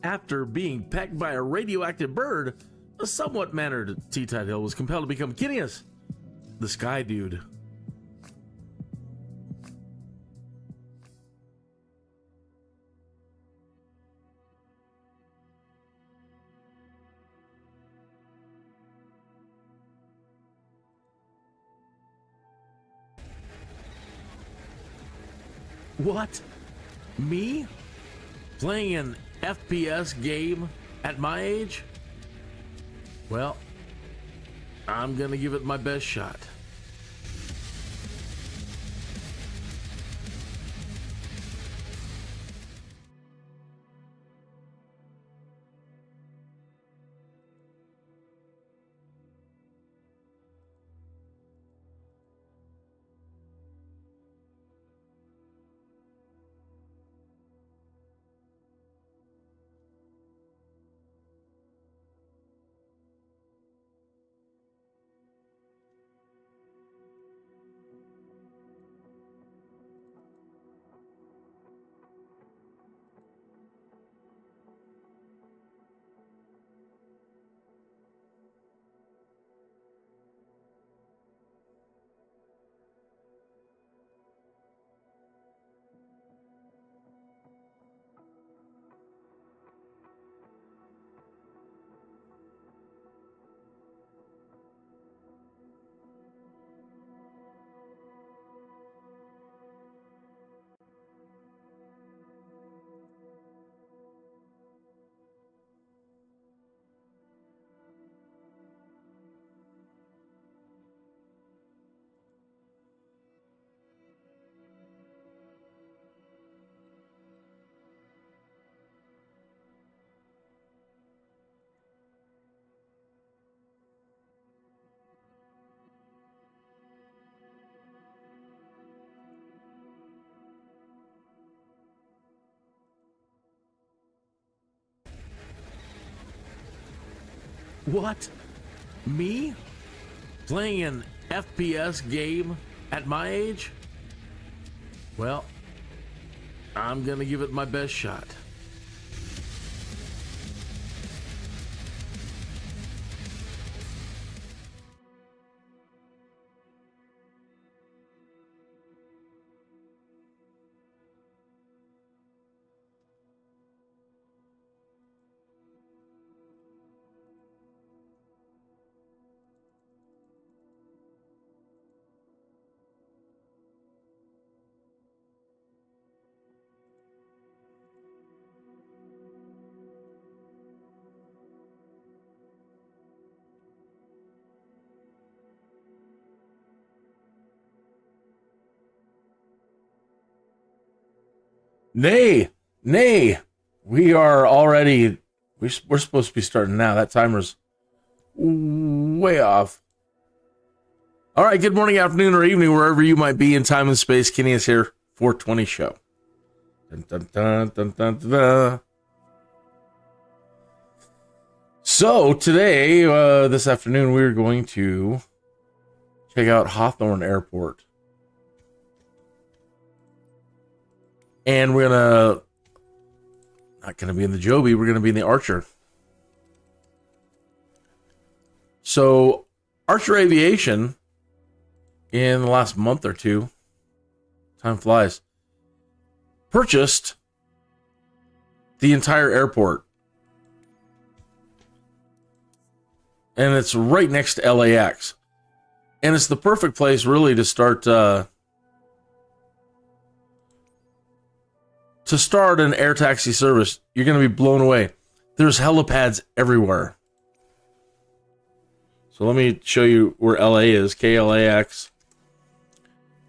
After being pecked by a radioactive bird, a somewhat mannered Tuthill was compelled to become Kineas, the Skydude. What? Me? Playing an FPS game at my age? Well, I'm gonna give it my best shot. What? Me? Playing an FPS game at my age? Well, I'm gonna give it my best shot. Nay, we are already, we're supposed to be starting now. That timer's way off. All right, good morning, afternoon, or evening, wherever you might be in time and space. Kenny is here, 420 show. Dun, dun, dun, dun, dun, dun, dun. So today, this afternoon, we're going to check out Hawthorne Airport. And we're not gonna be in the Joby, we're gonna be in the Archer. So Archer Aviation, in the last month or two, time flies, purchased the entire airport. And it's right next to LAX. And it's the perfect place really to start an air taxi service. You're going to be blown away. There's HELI-PADS everywhere. So let me show you where LA is, KLAX.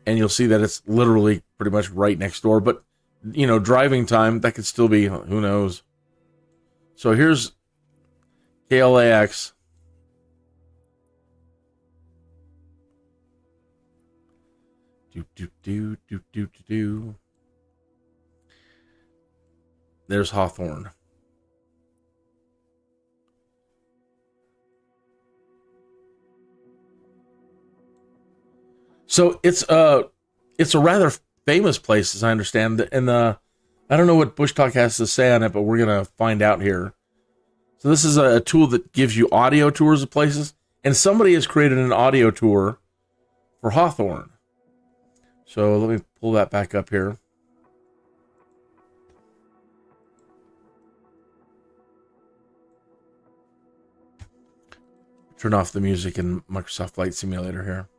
And you'll see that it's literally pretty much right next door. But, you know, driving time, that could still be, who knows. So here's KLAX. Do. There's Hawthorne. So it's a rather famous place, as I understand, and I I don't know what Bush Talk has to say on it, but we're going to find out here. So this is a tool that gives you audio tours of places, and somebody has created an audio tour for Hawthorne. So let me pull that back up here. Turn off the music in Microsoft Flight Simulator here.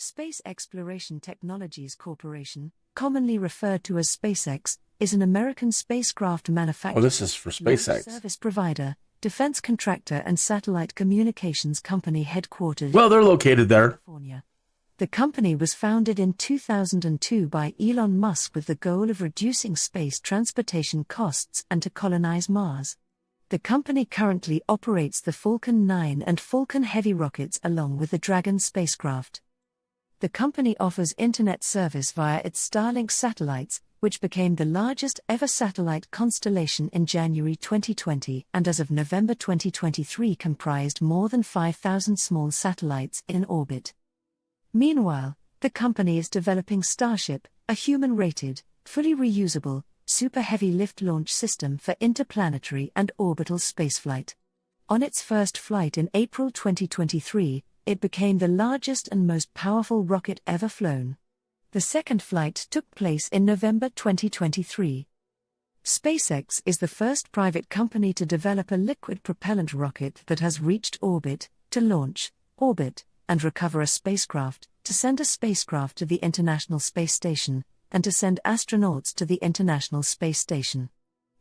Space Exploration Technologies Corporation, commonly referred to as SPACEX, is an American spacecraft manufacturer, this is for SpaceX. Service provider, defense contractor and satellite communications company headquartered They're located there. California. The company was founded in 2002 by Elon Musk with the goal of reducing space transportation costs and to colonize Mars. The company currently operates the Falcon 9 and Falcon Heavy rockets along with the Dragon spacecraft. The company offers internet service via its Starlink satellites, which became the largest ever satellite constellation in January 2020 and as of November 2023 comprised more than 5,000 small satellites in orbit. Meanwhile, the company is developing Starship, a human-rated, fully reusable, super heavy lift launch system for interplanetary and orbital spaceflight. On its first flight in April 2023, it became the largest and most powerful rocket ever flown. The second flight took place in November 2023. SpaceX is the first private company to develop a liquid propellant rocket that has reached orbit, to launch, orbit, and recover a spacecraft, to send a spacecraft to the International Space Station, and to send astronauts to the International Space Station.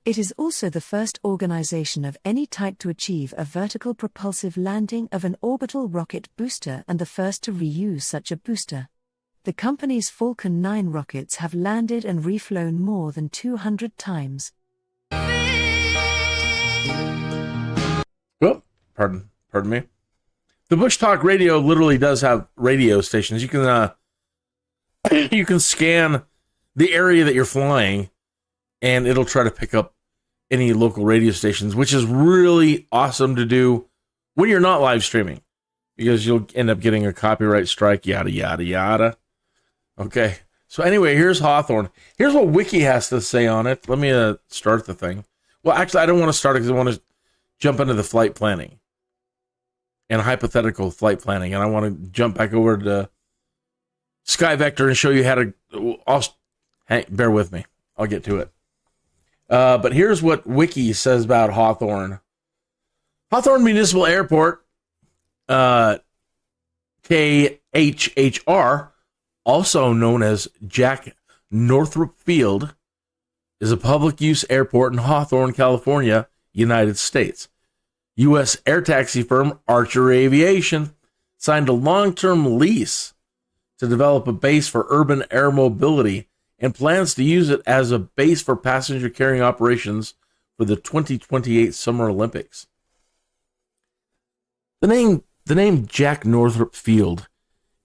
It is also the first organization of any type to achieve a vertical propulsive landing of an orbital rocket booster and the first to reuse such a booster. The company's Falcon 9 rockets have landed and reflown more than 200 times. Oh, pardon me. The Bush Talk radio literally does have radio stations. You can you can scan the area that you're flying, and it'll try to pick up any local radio stations, which is really awesome to do when you're not live streaming, because you'll end up getting a copyright strike, yada, yada, yada. Okay, so anyway, here's Hawthorne. Here's what Wiki has to say on it. Let me start the thing. Well, actually, I don't want to start it because I want to jump into the flight planning and hypothetical flight planning, and I want to jump back over to SkyVector and show you how to... Hey, bear with me. I'll get to it. But here's what Wiki says about Hawthorne. Hawthorne Municipal Airport, KHHR, also known as Jack Northrop Field, is a public-use airport in Hawthorne, California, United States. U.S. air taxi firm Archer Aviation signed a long-term lease to develop a base for urban air mobility and plans to use it as a base for passenger carrying operations for the 2028 Summer Olympics. The name Jack Northrop Field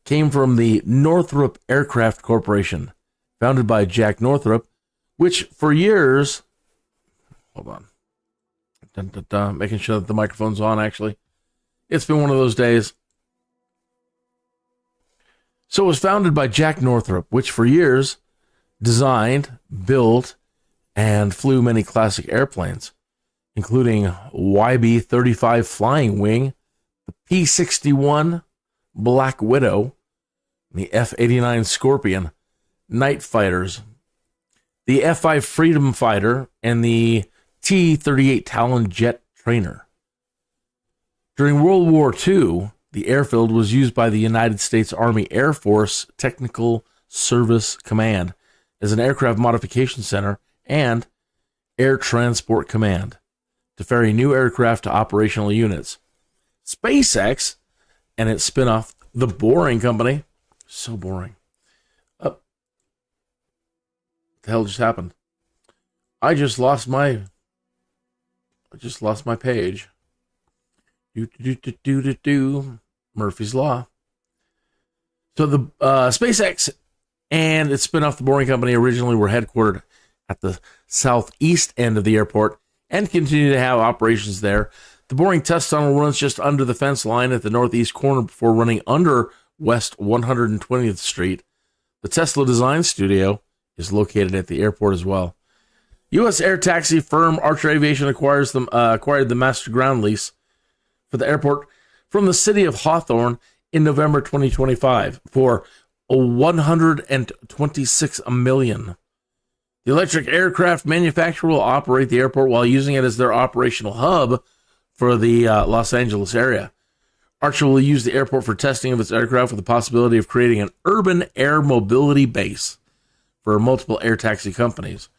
came from the Northrop Aircraft Corporation, founded by Jack Northrop, which for years... Hold on. Making sure that the microphone's on, actually. It's been one of those days. So it was founded by Jack Northrop, which for years designed, built, and flew many classic airplanes, including YB-35 Flying Wing, the P-61 Black Widow, the F-89 Scorpion, Night Fighters, the F-5 Freedom Fighter, and the T-38 Talon Jet Trainer. During World War II, the airfield was used by the United States Army Air Force Technical Service Command as an aircraft modification center and air transport command to ferry new aircraft to operational units. SpaceX and its spinoff, The Boring Company, so boring. What the hell just happened? I just lost my... I just lost my page. Murphy's Law. So the SPACEX and its spin-off, the Boring Company, originally were headquartered at the southeast end of the airport and continue to have operations there. The Boring test tunnel runs just under the fence line at the northeast corner before running under West 120th Street. The Tesla design studio is located at the airport as well. U.S. air taxi firm Archer Aviation acquired the master ground lease for the airport from the city of Hawthorne in November 2025 for $126 million. The electric aircraft manufacturer will operate the airport while using it as their operational hub for the Los Angeles area. Archer will use the airport for testing of its aircraft with the possibility of creating an urban air mobility base for multiple air taxi companies.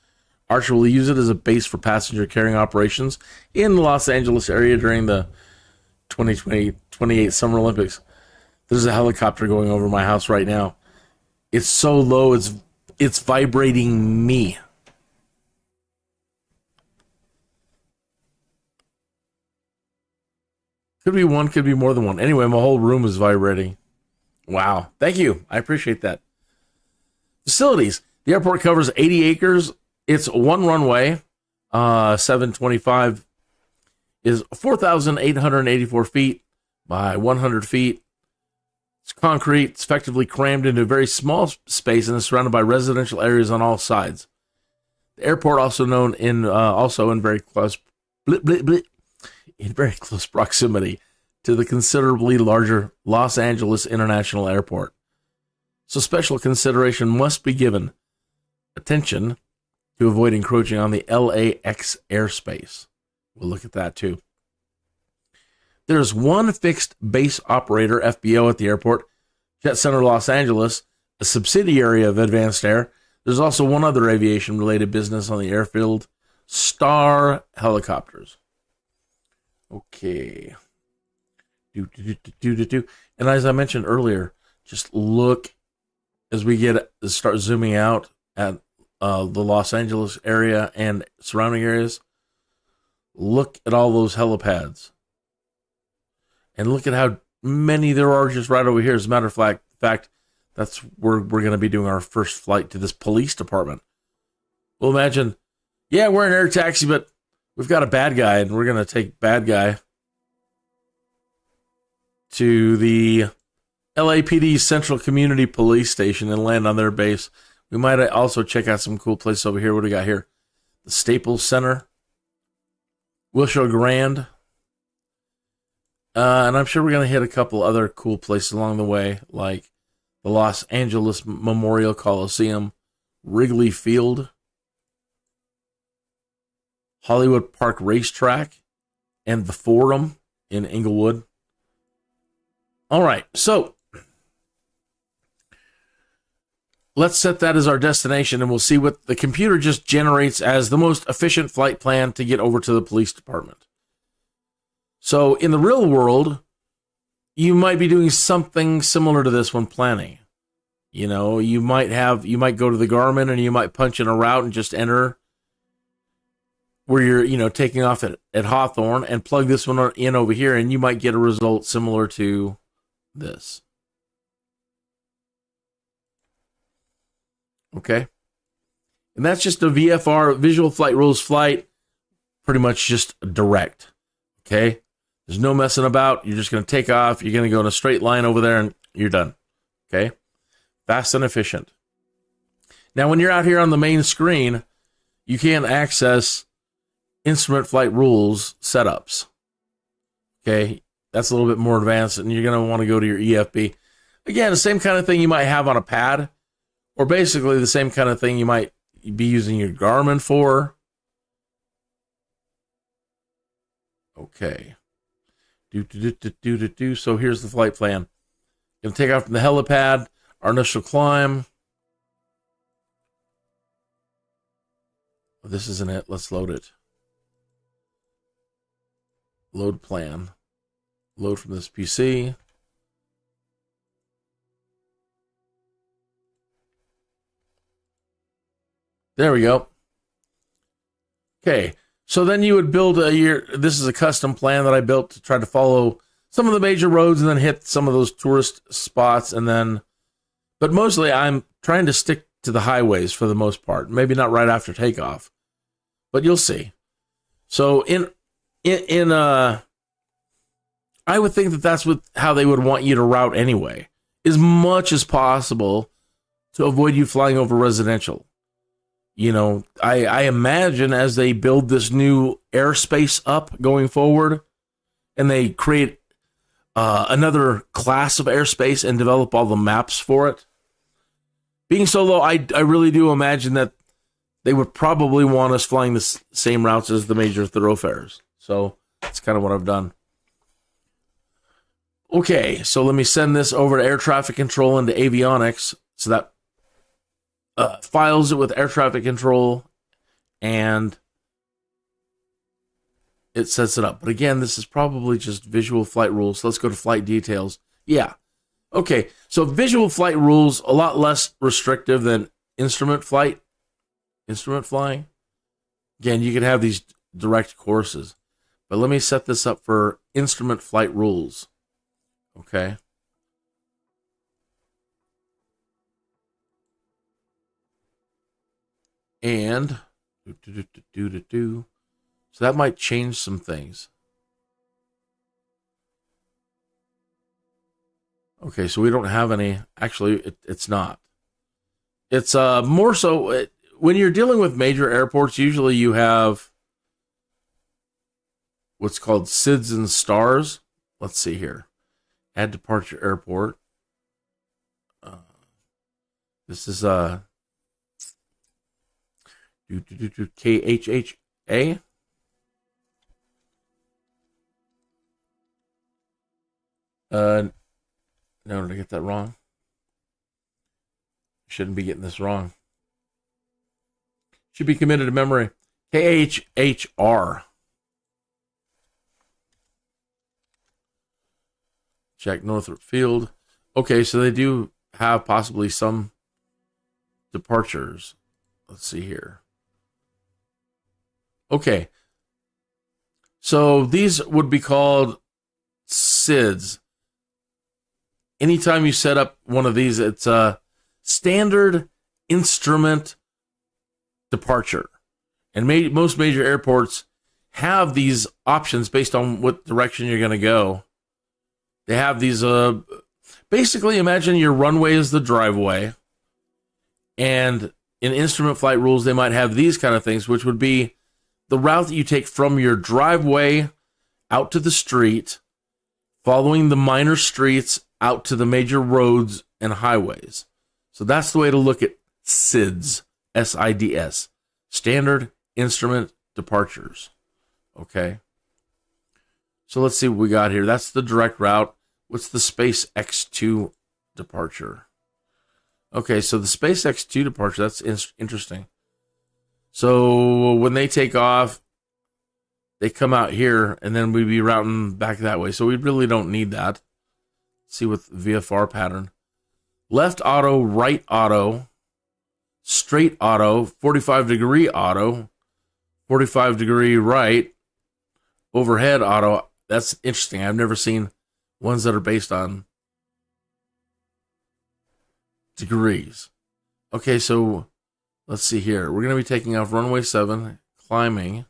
Archer will use it as a base for passenger carrying operations in the Los Angeles area during the 2028 Summer Olympics. There's a helicopter going over my house right now. It's so low, it's vibrating me. Could be one, could be more than one. Anyway, my whole room is vibrating. Wow. Thank you. I appreciate that. Facilities. The airport covers 80 acres. It's one runway. 725 is 4,884 feet by 100 feet. It's concrete. It's effectively crammed into a very small space and is surrounded by residential areas on all sides. The airport, also known in very close proximity to the considerably larger Los Angeles International Airport. So special consideration must be given attention to avoid encroaching on the LAX airspace. We'll look at that too. There's one fixed base operator, FBO, at the airport, Jet Center Los Angeles, a subsidiary of Advanced Air. There's also one other aviation-related business on the airfield, Star Helicopters. Okay. And as I mentioned earlier, just look as we start zooming out at the Los Angeles area and surrounding areas. Look at all those helipads. And look at how many there are just right over here. As a matter of fact, that's where we're going to be doing our first flight to this police department. Well, imagine, yeah, we're an air taxi, but we've got a bad guy, and we're going to take bad guy to the LAPD Central Community Police Station and land on their base. We might also check out some cool places over here. What do we got here? The Staples Center, Wilshire Grand. And I'm sure we're going to hit a couple other cool places along the way, like the Los Angeles Memorial Coliseum, Wrigley Field, Hollywood Park Racetrack, and the Forum in Inglewood. All right, so let's set that as our destination, and we'll see what the computer just generates as the most efficient flight plan to get over to the police department. So in the real world, you might be doing something similar to this when planning. You know, you might go to the Garmin and you might punch in a route and just enter where you're, taking off at Hawthorne and plug this one in over here, and you might get a result similar to this. Okay. And that's just a VFR, Visual Flight Rules flight, pretty much just direct. Okay. There's no messing about. You're just going to take off. You're going to go in a straight line over there and you're done. Okay. Fast and efficient. Now, when you're out here on the main screen, you can't access instrument flight rules setups. Okay. That's a little bit more advanced, and you're going to want to go to your EFB. Again, the same kind of thing you might have on a pad, or basically the same kind of thing you might be using your Garmin for. Okay. So here's the flight plan. Going to take off from the helipad, our initial climb. Oh, this isn't it. Let's load it. Load plan. Load from this PC. There we go. Okay. So then you would build this is a custom plan that I built to try to follow some of the major roads and then hit some of those tourist spots. But mostly I'm trying to stick to the highways for the most part. Maybe not right after takeoff, but you'll see. So I would think that that's how they would want you to route anyway, as much as possible to avoid you flying over residential. You know, I imagine as they build this new airspace up going forward and they create another class of airspace and develop all the maps for it. Being so low, I really do imagine that they would probably want us flying the same routes as the major thoroughfares. So that's kind of what I've done. Okay, so let me send this over to air traffic control into avionics. So that files it with air traffic control and it sets it up. But again, this is probably just visual flight rules. So let's go to flight details. Yeah. Okay. So visual flight rules, a lot less restrictive than instrument flying. Again, you can have these direct courses, but let me set this up for instrument flight rules. Okay. And so that might change some things. Okay, so we don't have any. Actually, it's not. It's more so when you're dealing with major airports. Usually, you have what's called SIDS and stars. Let's see here. Add departure airport. This is KHHA. No, did I get that wrong? Shouldn't be getting this wrong. Should be committed to memory. KHHR. Jack Northrop Field. Okay, so they do have possibly some departures. Let's see here. Okay. So these would be called SIDS. Anytime you set up one of these, it's a standard instrument departure. And most major airports have these options based on what direction you're going to go. They have these, basically imagine your runway is the driveway. And in instrument flight rules, they might have these kind of things, which would be the route that you take from your driveway out to the street, following the minor streets out to the major roads and highways. So that's the way to look at SIDS, SIDS, standard instrument departures. Okay. So let's see what we got here. That's the direct route. What's the SPACEX 2 departure? Okay, so the SPACEX 2 departure, that's interesting. So when they take off, they come out here, and then we'd be routing back that way. So we really don't need that. Let's see with VFR pattern. Left auto, right auto, straight auto, 45-degree auto, 45-degree right, overhead auto. That's interesting. I've never seen ones that are based on degrees. Okay, so let's see here. We're going to be taking off runway 7, climbing.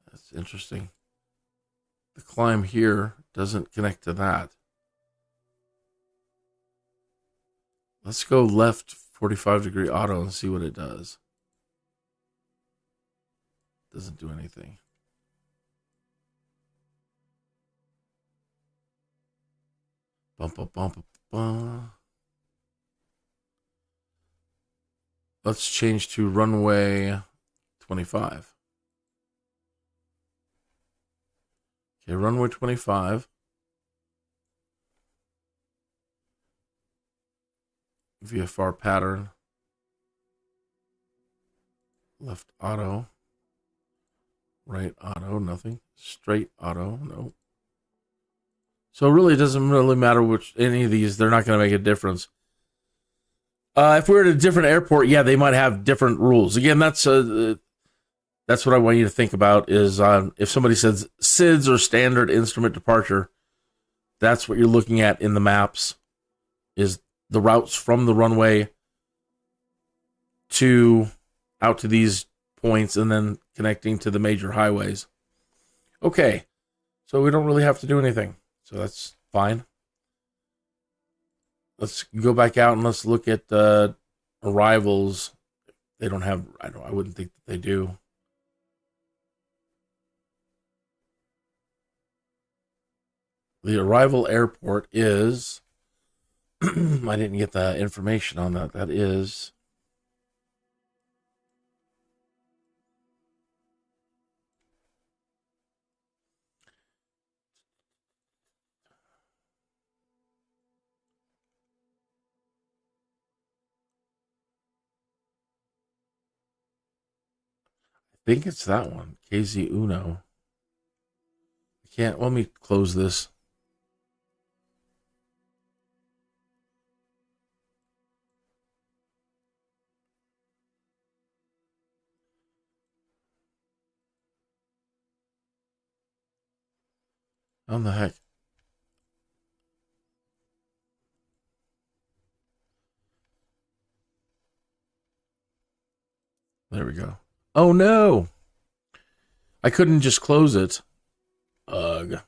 That's interesting. The climb here doesn't connect to that. Let's go left 45-degree auto and see what it does. Doesn't do anything. Bump, bump, bump, bump. Let's change to runway 25. Okay, runway 25. VFR pattern. Left auto. Right auto, nothing. Straight auto, no. So it really doesn't really matter which any of these, they're not going to make a difference. If we're at a different airport, yeah, they might have different rules. Again, that's that's what I want you to think about is if somebody says SIDS or standard instrument departure, that's what you're looking at in the maps, is the routes from the runway to out to these points and then connecting to the major highways. Okay, so we don't really have to do anything, so that's fine. Let's go back out and let's look at arrivals. They don't have, I wouldn't think that they do. The arrival airport is, I didn't get the information on that. That is, I think it's that one, KZ Uno. I can't, let me close this. How the heck? There we go. Oh no! I couldn't just close it. Ugh.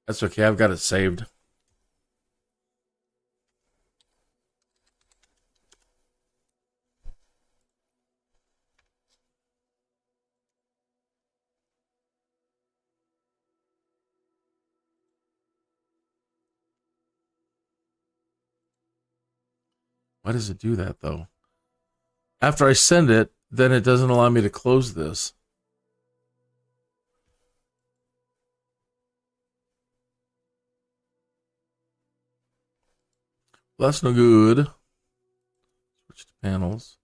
That's okay, I've got it saved. Why does it do that, though? After I send it, then it doesn't allow me to close this. Well, that's no good. Switch to panels.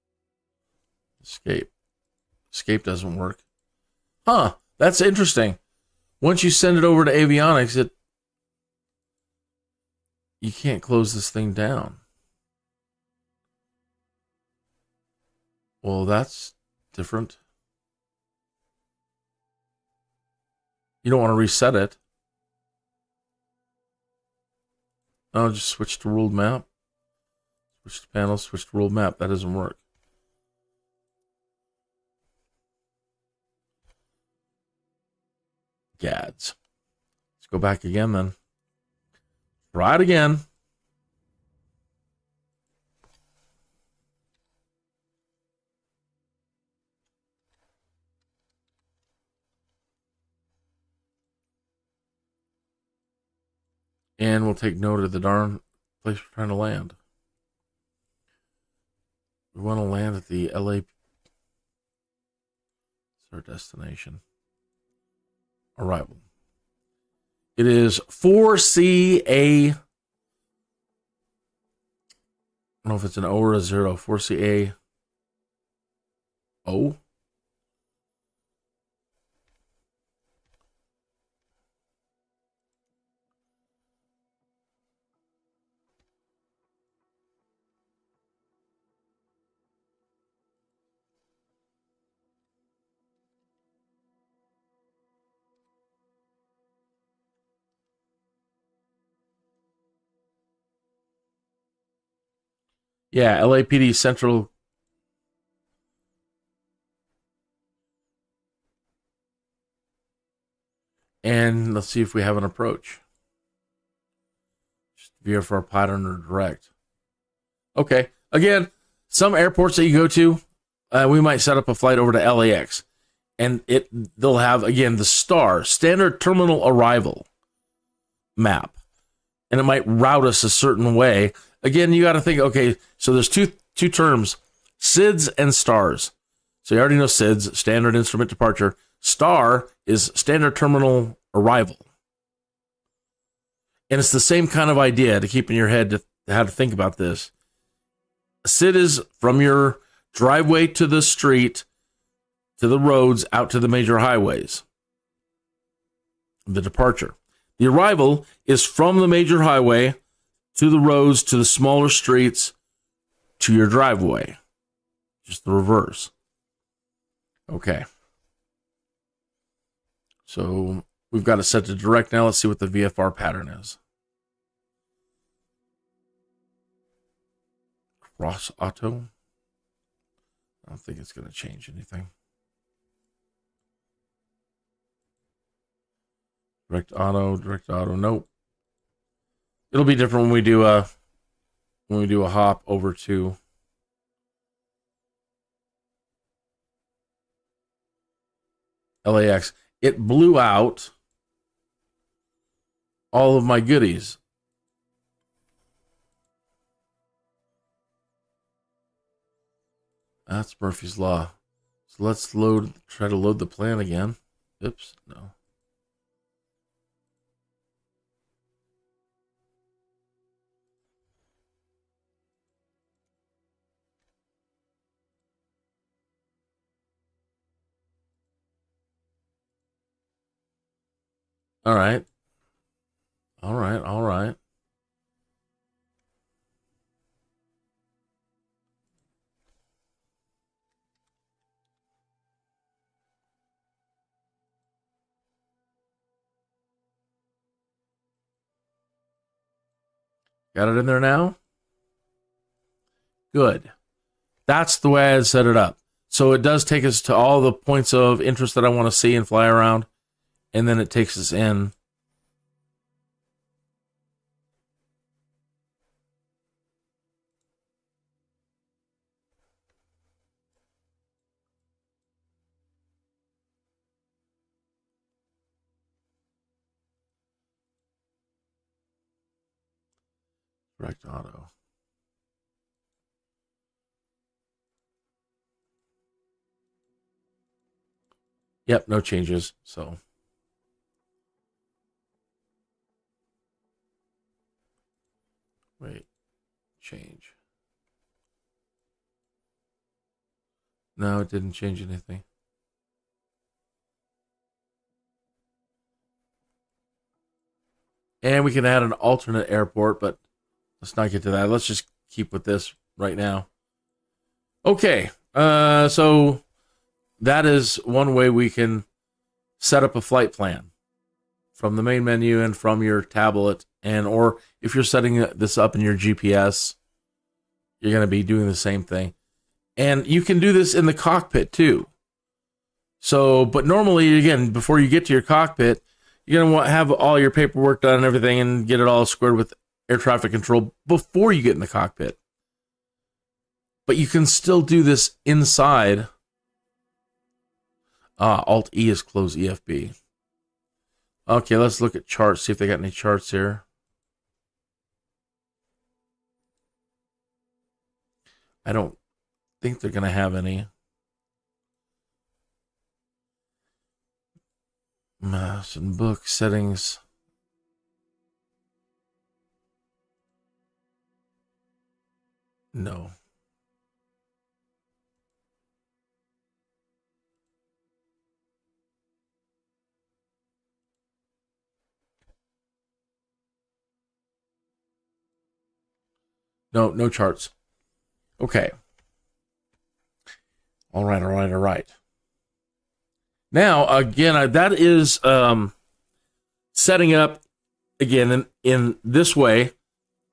Escape. Escape doesn't work. Huh, that's interesting. Once you send it over to avionics, you can't close this thing down. Well, that's different. You don't want to reset it. I'll just switch to ruled map. Switch to panel, switch to ruled map. That doesn't work. Gads. Let's go back again then. Try it again. And we'll take note of the darn place we're trying to land. We want to land at the LA. It's our destination. Arrival. It is 4CA. I don't know if it's an O or a 0. 4CA. O. Yeah, LAPD Central. And let's see if we have an approach. Just VFR pattern or direct. Okay. Again, some airports that you go to, we might set up a flight over to LAX. And they'll have, again, the STAR, Standard Terminal Arrival map. And it might route us a certain way. Again, you got to think, okay, so there's two terms, SIDS and STARS. So you already know SIDS, Standard Instrument Departure. STAR is Standard Terminal Arrival. And it's the same kind of idea to keep in your head how to think about this. SID is from your driveway to the street, to the roads, out to the major highways. The departure. The arrival is from the major highway to the roads, to the smaller streets, to your driveway. Just the reverse. Okay. So we've got it set to direct now. Let's see what the VFR pattern is. Cross auto. I don't think it's going to change anything. Direct auto, nope. It'll be different when we do a hop over to LAX. It blew out all of my goodies. That's Murphy's Law. So let's try to load the plan again. Oops, no. All right. All right. All right. Got it in there now? Good. That's the way I set it up. So it does take us to all the points of interest that I want to see and fly around. And then it takes us in. Direct auto. Yep, no changes. So wait, change. No, it didn't change anything. And we can add an alternate airport, but let's not get to that. Let's just keep with this right now. Okay, so that is one way we can set up a flight plan from the main menu and from your tablet, and or if you're setting this up in your GPS, you're going to be doing the same thing. And you can do this in the cockpit too. So, but normally, again, before you get to your cockpit, you're going to have all your paperwork done and everything and get it all squared with air traffic control before you get in the cockpit. But you can still do this inside. Alt-E is close EFB. Okay, let's look at charts, see if they got any charts here. I don't think they're going to have any. Maps and book settings. No. No, no charts. Okay. All right, all right, all right. Now, again, that is setting up, again, in this way.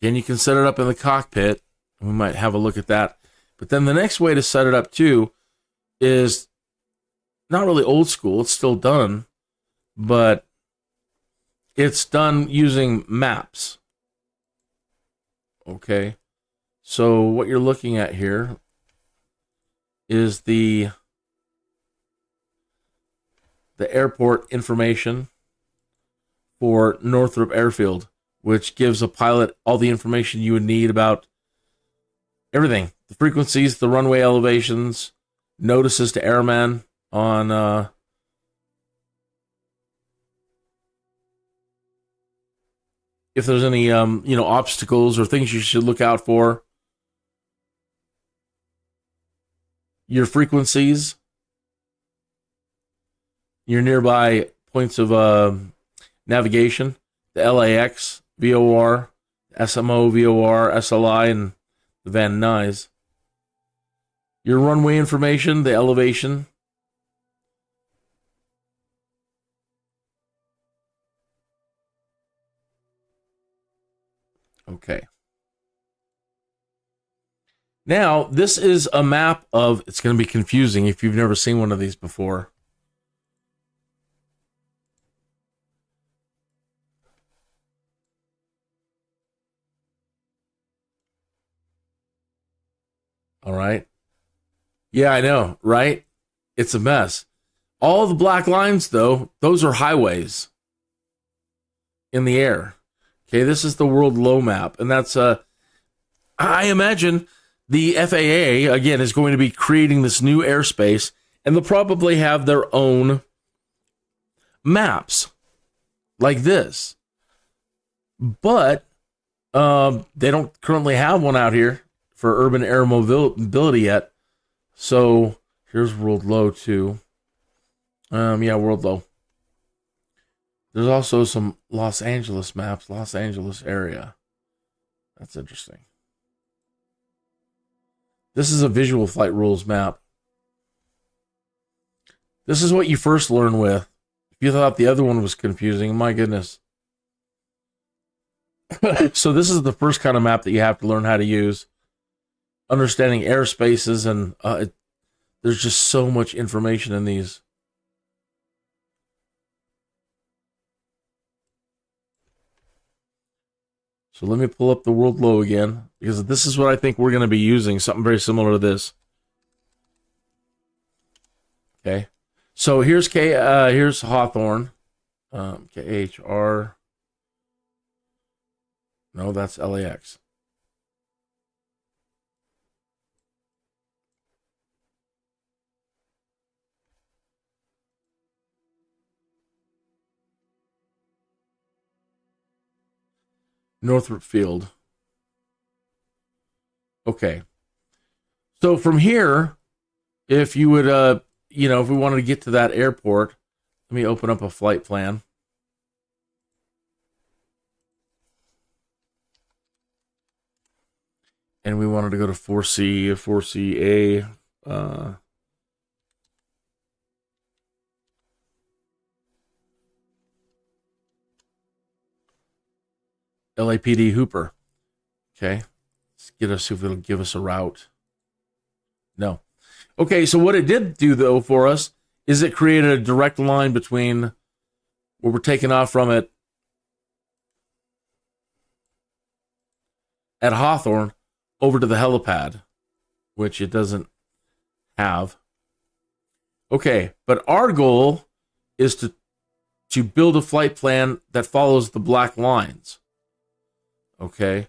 Again, you can set it up in the cockpit. We might have a look at that. But then the next way to set it up, too, is not really old school. It's still done. But it's done using maps. Okay. So what you're looking at here is the airport information for Northrop Airfield, which gives a pilot all the information you would need about everything. The frequencies, the runway elevations, notices to airmen on if there's any obstacles or things you should look out for. Your frequencies, your nearby points of navigation, the LAX, VOR, SMO, VOR, SLI, and the Van Nuys. Your runway information, the elevation. Okay. Now, this is a map of, it's going to be confusing if you've never seen one of these before. All right. Yeah, I know, right? It's a mess. All the black lines, though, those are highways in the air. Okay, this is the world low map. And that's, I imagine the FAA, again, is going to be creating this new airspace, and they'll probably have their own maps like this. But they don't currently have one out here for urban air mobility yet. So here's world low too. Yeah, world low. There's also some Los Angeles maps, Los Angeles area. That's interesting. This is a visual flight rules map. This is what you first learn with. If you thought the other one was confusing, my goodness. So this is the first kind of map that you have to learn how to use. Understanding airspaces, and there's just so much information in these. So let me pull up the world low again, because this is what I think we're going to be using, something very similar to this. Okay. So here's here's Hawthorne. KHR. No, that's LAX. Northrop Field. Okay. So from here, if you would, if we wanted to get to that airport, let me open up a flight plan. And we wanted to go to 4C, 4CA, LAPD Hooper. Okay. Let's get us, see if it'll give us a route. No. Okay, so what it did do, though, for us is it created a direct line between where we're taking off from it at Hawthorne over to the helipad, which it doesn't have. Okay, but our goal is to build a flight plan that follows the black lines. Okay,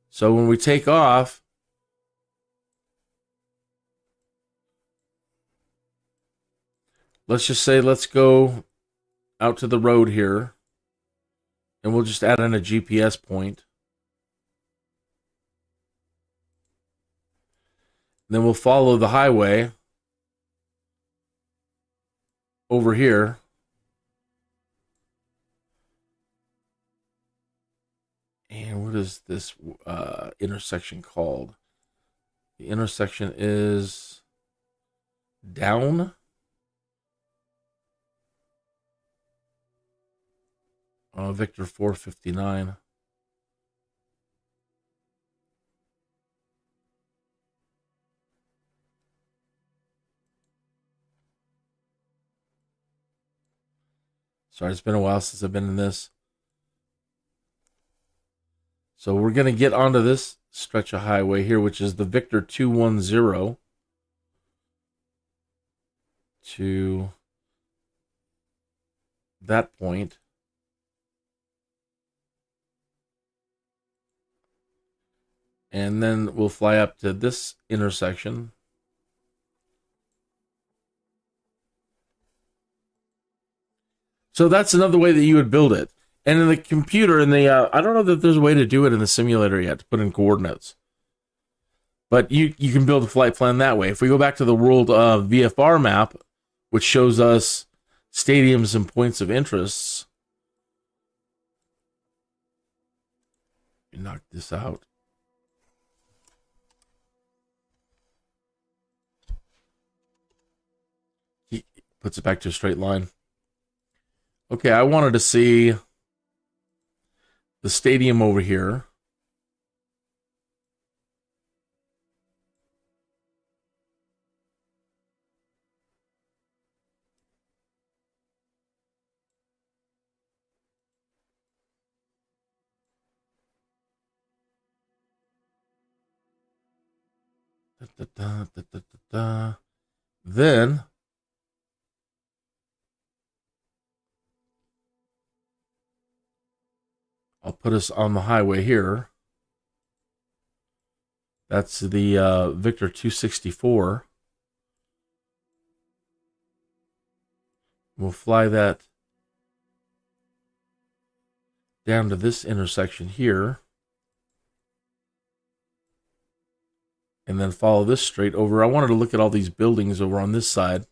so when we take off, let's just say, let's go out to the road here, and we'll just add in a GPS point. And then we'll follow the highway over here. And what is this intersection called? The intersection is down. Victor 459. Sorry, it's been a while since I've been in this. So we're going to get onto this stretch of highway here, which is the Victor 210 to that point. And then we'll fly up to this intersection. So that's another way that you would build it. And in the computer, I don't know that there's a way to do it in the simulator yet, to put in coordinates. But you can build a flight plan that way. If we go back to the world VFR map, which shows us stadiums and points of interests. knock this out. He puts it back to a straight line. Okay, I wanted to see the stadium over here. Then I'll put us on the highway here. That's the Victor 264. We'll fly that down to this intersection here. And then follow this straight over. I wanted to look at all these buildings over on this side.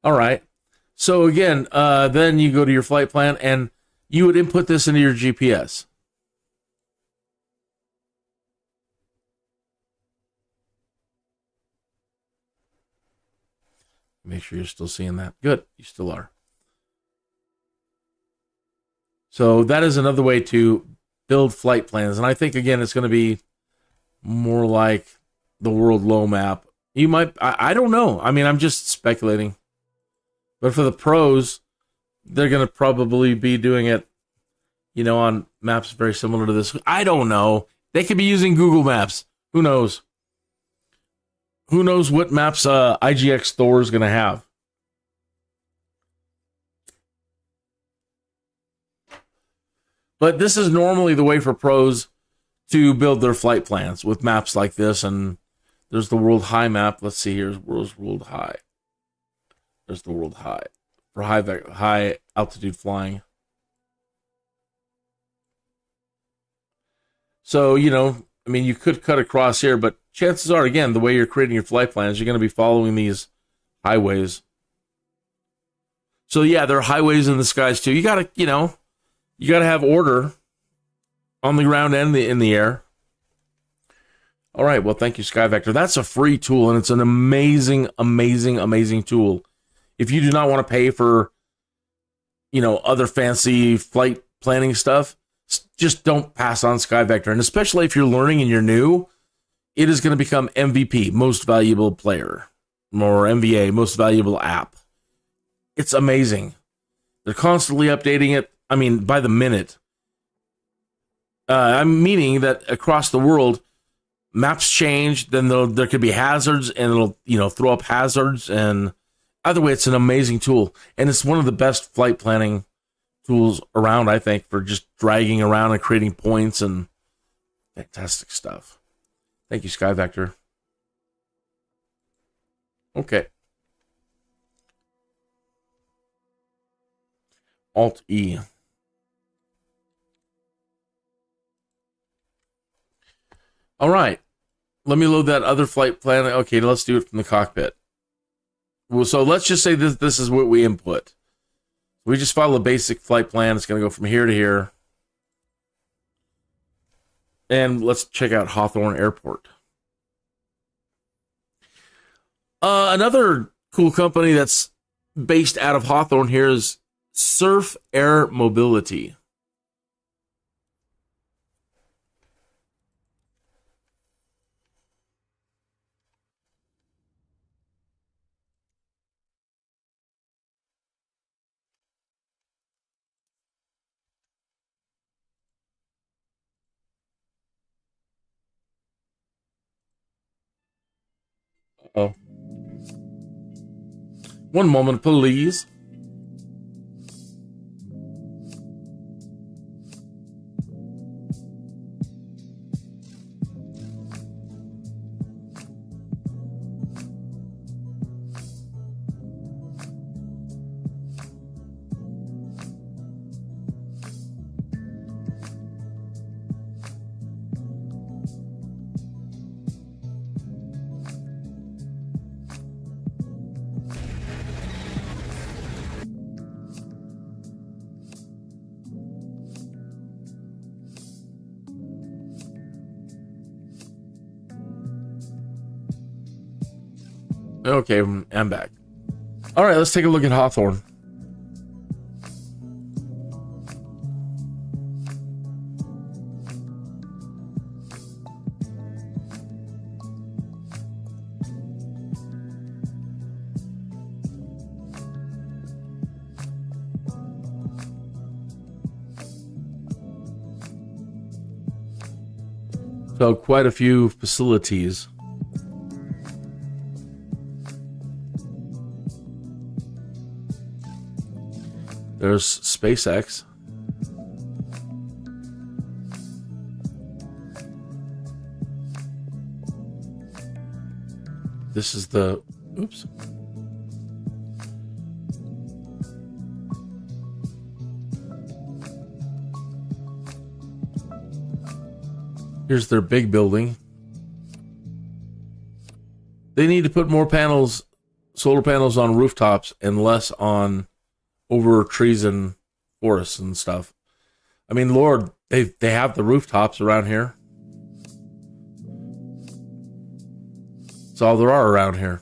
All right. So again, then you go to your flight plan and you would input this into your GPS. Make sure you're still seeing that. Good. You still are. So that is another way to build flight plans. And I think, again, it's going to be more like the World Low Map. You might, I don't know. I mean, I'm just speculating. But for the pros, they're going to probably be doing it, you know, on maps very similar to this. I don't know. They could be using Google Maps. Who knows? Who knows what maps IGX Thor is going to have? But this is normally the way for pros to build their flight plans with maps like this. And there's the World High map. Let's see, here's World High. There's the World High for high altitude flying. So, you know, I mean, you could cut across here, but chances are, again, the way you're creating your flight plans, you're going to be following these highways. So, yeah, there are highways in the skies, too. You got to, you know, you got to have order on the ground and in the air. All right, well, thank you, SkyVector. That's a free tool, and it's an amazing, amazing, amazing tool. If you do not want to pay for, you know, other fancy flight planning stuff, just don't pass on SkyVector. And especially if you're learning and you're new, it is going to become MVP, most valuable player, or MVA, most valuable app. It's amazing. They're constantly updating it. I mean, by the minute. I'm meaning that across the world, maps change, then there could be hazards, and it'll, you know, throw up hazards. And either way, it's an amazing tool. And it's one of the best flight planning tools around, I think, for just dragging around and creating points and fantastic stuff. Thank you, SkyVector. Okay. Alt-E. All right. Let me load that other flight plan. Okay, let's do it from the cockpit. Well, so let's just say this is what we input. We just follow a basic flight plan. It's going to go from here to here. And let's check out Hawthorne Airport. Another cool company that's based out of Hawthorne here is Surf Air Mobility. Oh. One moment, please. Okay, I'm back. All right, let's take a look at Hawthorne. So quite a few facilities. There's SPACEX. This is the, oops. Here's their big building. They need to put more panels, solar panels on rooftops and less on over trees and forests and stuff. I mean, Lord, they have the rooftops around here. That's all there are around here.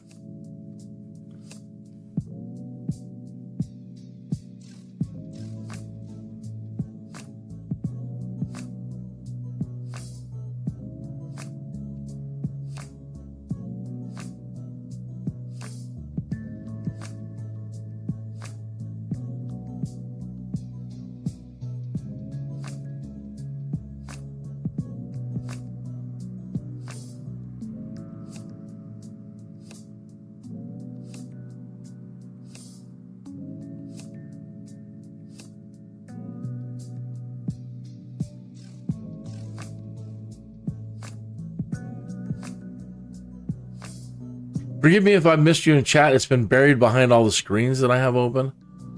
Forgive me if I missed you in chat. It's been buried behind all the screens that I have open.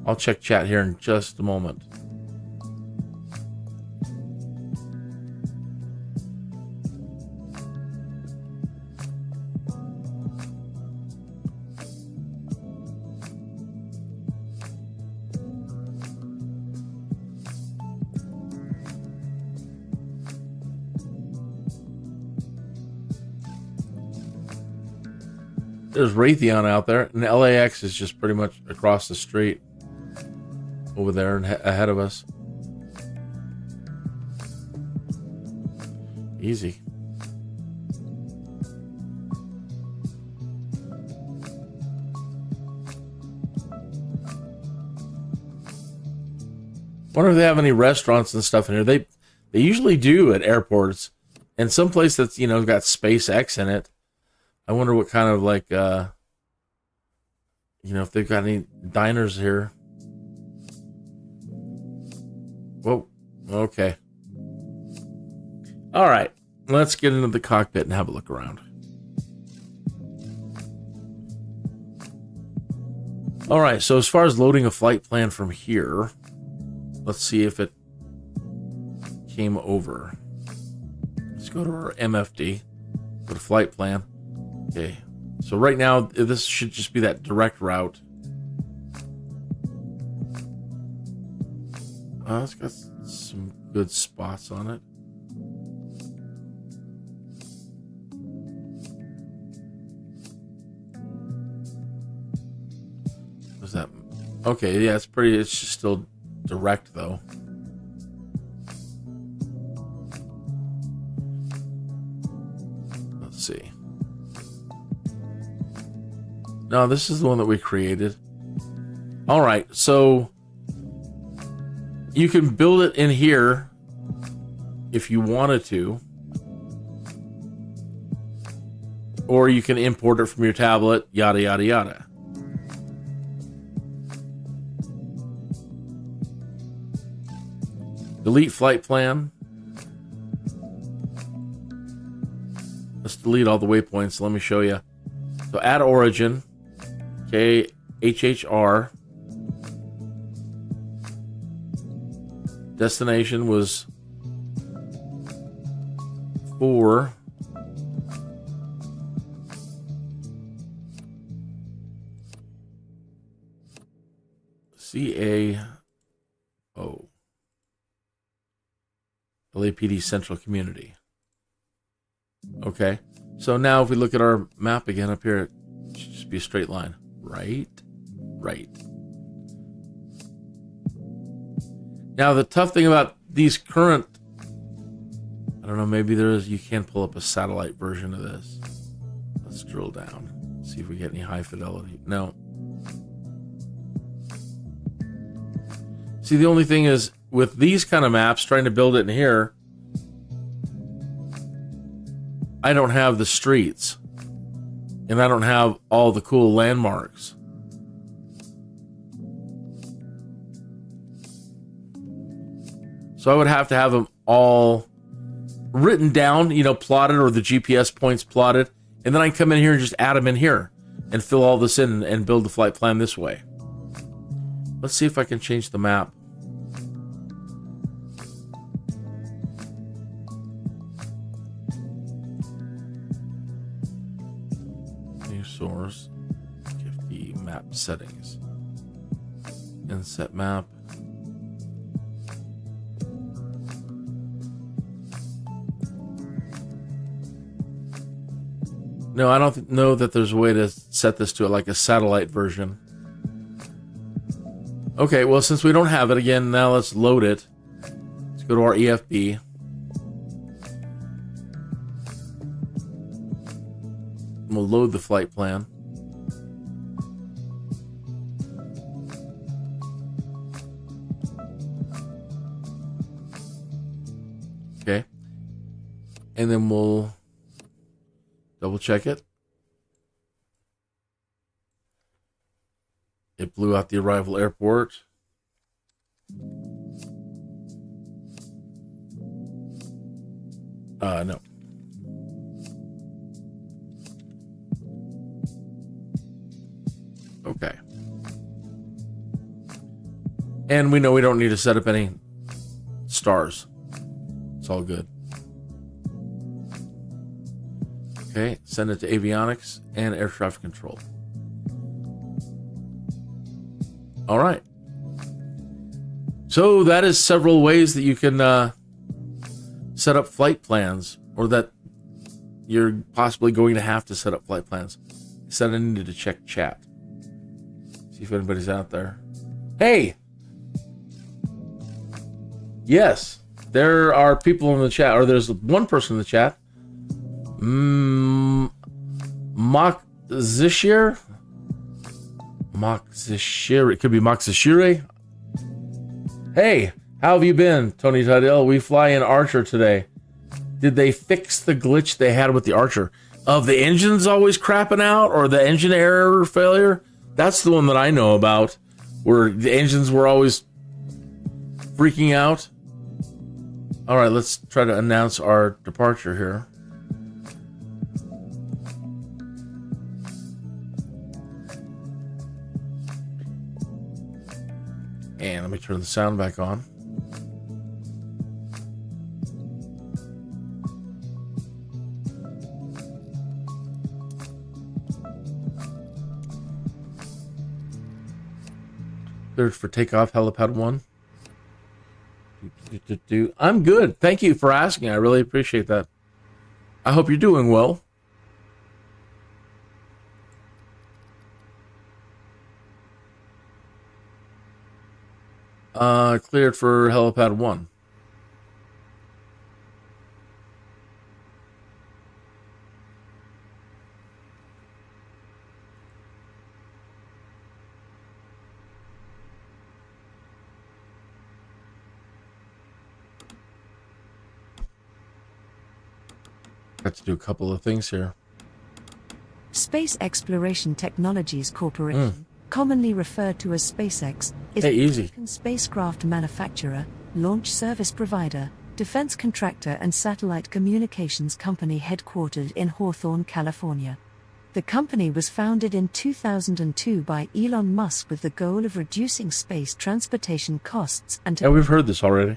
I'll check chat here in just a moment. There's Raytheon out there, and LAX is just pretty much across the street over there and ahead of us. Easy. Wonder if they have any restaurants and stuff in here. They usually do at airports, and some place that's, you know, got SpaceX in it. I wonder what kind of, like, you know, if they've got any diners here. Whoa. Okay. All right. Let's get into the cockpit and have a look around. All right. So as far as loading a flight plan from here, let's see if it came over. Let's go to our MFD. Go to flight plan. Okay, so right now, this should just be that direct route. It's got some good spots on it. What's that? Okay, yeah, it's pretty, it's just still direct though. Let's see. No, this is the one that we created. All right, so you can build it in here if you wanted to, or you can import it from your tablet, yada, yada, yada. Delete flight plan. Let's delete all the waypoints. Let me show you. So add origin. Okay, HHR. Destination was 4. CAO. LAPD Central Community. Okay, so now if we look at our map again up here, it should just just be a straight line. Right. Now, the tough thing about these current, I don't know, maybe you can pull up a satellite version of this. Let's drill down. See if we get any high fidelity. No. See, the only thing is, with these kind of maps, trying to build it in here, I don't have the streets. And I don't have all the cool landmarks. So I would have to have them all written down, plotted, or the GPS points plotted. And then I can come in here and just add them in here and fill all this in and build the flight plan this way. Let's see if I can change the map. New source. Give the map settings. Inset map. No, I don't know that there's a way to set this to like a satellite version. Okay, well, since we don't have it, again, now let's load it. Let's go to our EFB. We'll load the flight plan. Okay. And then we'll double check it. It blew out the arrival airport. No. Okay. And we know we don't need to set up any stars. It's all good. Okay, send it to avionics and air traffic control. All right. So that is several ways that you can set up flight plans, or that you're possibly going to have to set up flight plans. I said I needed to check chat. See if anybody's out there. Hey! Yes, there are people in the chat, or there's one person in the chat. Moxishir? It could be Moxishire. Hey, how have you been, Tony Tuthill? We fly in Archer today. Did they fix the glitch they had with the Archer? Of the engines always crapping out, or the engine error failure? That's the one that I know about, where the engines were always freaking out. All right, let's try to announce our departure here. And let me turn the sound back on. Cleared for takeoff, HELI-PAD 1. I'm good. Thank you for asking. I really appreciate that. I hope you're doing well. Cleared for HELI-PAD 1. Got to do a couple of things here. Space Exploration Technologies Corporation, commonly referred to as SPACEX, is Hey, an easy. American spacecraft manufacturer, launch service provider, defense contractor and satellite communications company headquartered in Hawthorne, California. The company was founded in 2002 by Elon Musk with the goal of reducing space transportation costs and Yeah, we've heard this already.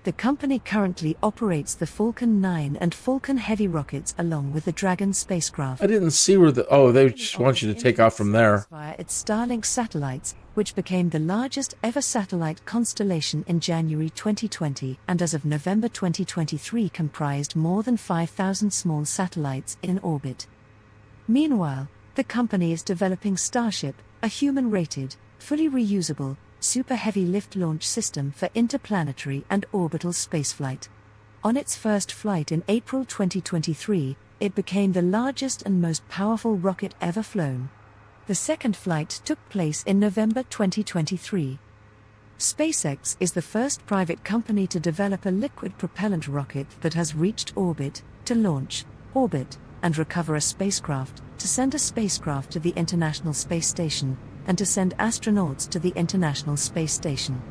The company currently operates the Falcon 9 and Falcon Heavy rockets along with the Dragon spacecraft. I didn't see where the... Oh, they just want you to take off from there. Via its Starlink satellites, which became the largest ever satellite constellation in January 2020 and as of November 2023 comprised more than 5,000 small satellites in orbit. Meanwhile, The company is developing Starship, a human-rated, fully reusable, super heavy lift launch system for interplanetary and orbital spaceflight. On its first flight in April 2023, it became the largest and most powerful rocket ever flown. The second flight took place in November 2023. SPACEX is the first private company to develop a liquid propellant rocket that has reached orbit, to launch, orbit, and recover a spacecraft, to send a spacecraft to the International Space Station, and to send astronauts to the International Space Station.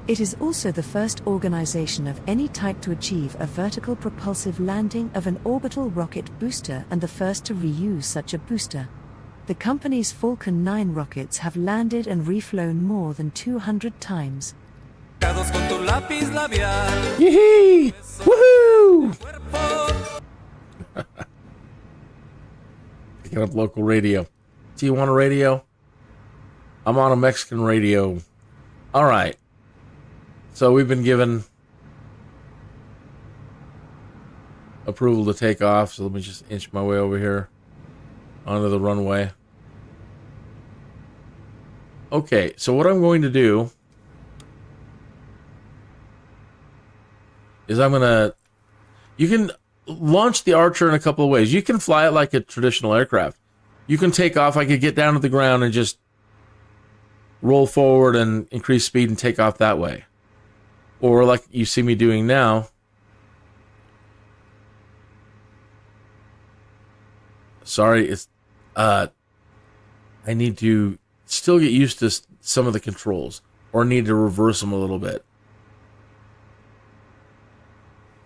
It is also the first organization of any type to achieve a vertical propulsive landing of an orbital rocket booster and the first to reuse such a booster. The company's Falcon 9 rockets have landed and reflown more than 200 times. Yee-hee! Woohoo! Picking up local radio. Do you want a radio? I'm on a Mexican radio. All right. So we've been given approval to take off. So let me just inch my way over here onto the runway. Okay, so what I'm going to do is you can launch the Archer in a couple of ways. You can fly it like a traditional aircraft. You can take off. I could get down to the ground and just roll forward and increase speed and take off that way. Or like you see me doing now. Sorry, it's I need to still get used to some of the controls, or need to reverse them a little bit.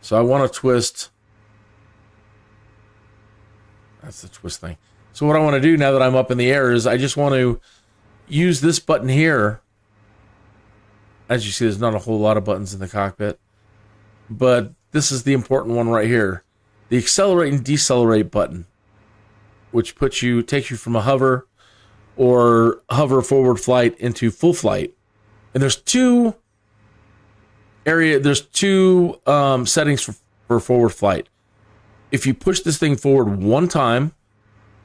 So I want to twist. That's the twist thing. So what I want to do now that I'm up in the air is I just want to use this button here. As you see, there's not a whole lot of buttons in the cockpit, but this is the important one right here. The accelerate and decelerate button, which takes you from a hover or hover forward flight into full flight. And there's two settings for forward flight. If you push this thing forward one time,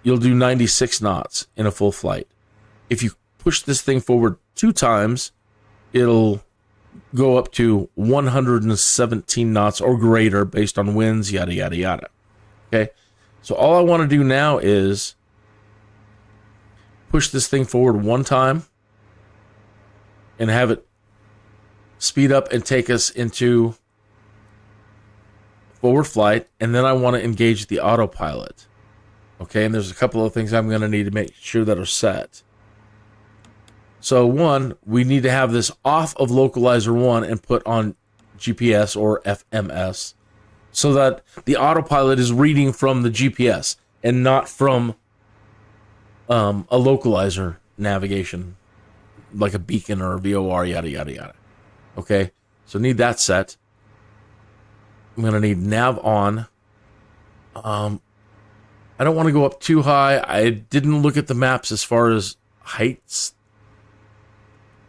you'll do 96 knots in a full flight. If you push this thing forward two times, it'll go up to 117 knots or greater based on winds, yada, yada, yada. Okay? So all I want to do now is push this thing forward one time and have it speed up and take us into forward flight. And then I want to engage the autopilot. Okay? And there's a couple of things I'm going to need to make sure that are set. So one, we need to have this off of localizer 1 and put on GPS or FMS so that the autopilot is reading from the GPS and not from a localizer navigation like a beacon or a VOR, yada, yada, yada. Okay, so need that set. I'm going to need nav on. I don't want to go up too high. I didn't look at the maps as far as heights.